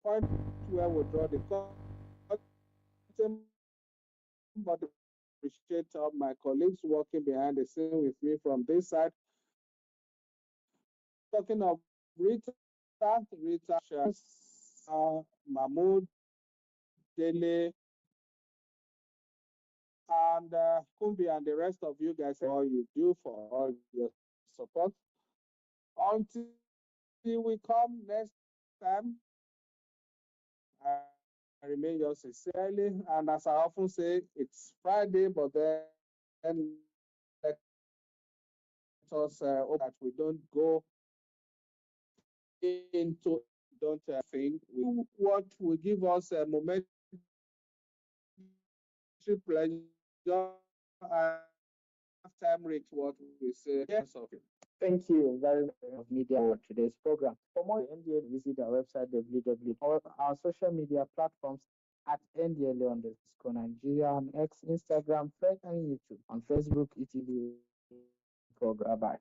point where we draw the curtain, but I appreciate all my colleagues working behind the scene with me from this side. Talking of Rita, Mahmoud, Dele, and Kumbi, and the rest of you guys, all you do for all your support. Until we come next time, I remain yours sincerely. And as I often say, it's Friday, but then let us hope that we don't go into don't think what will give us a momentary pleasure and time rate what we say. Yes, of it. Thank you very much of media for today's program. For more NDL, visit our website www or our social media platforms at NDL underscore Nigeria on X, Instagram, Thread, and YouTube. On Facebook, it is the program. Bye.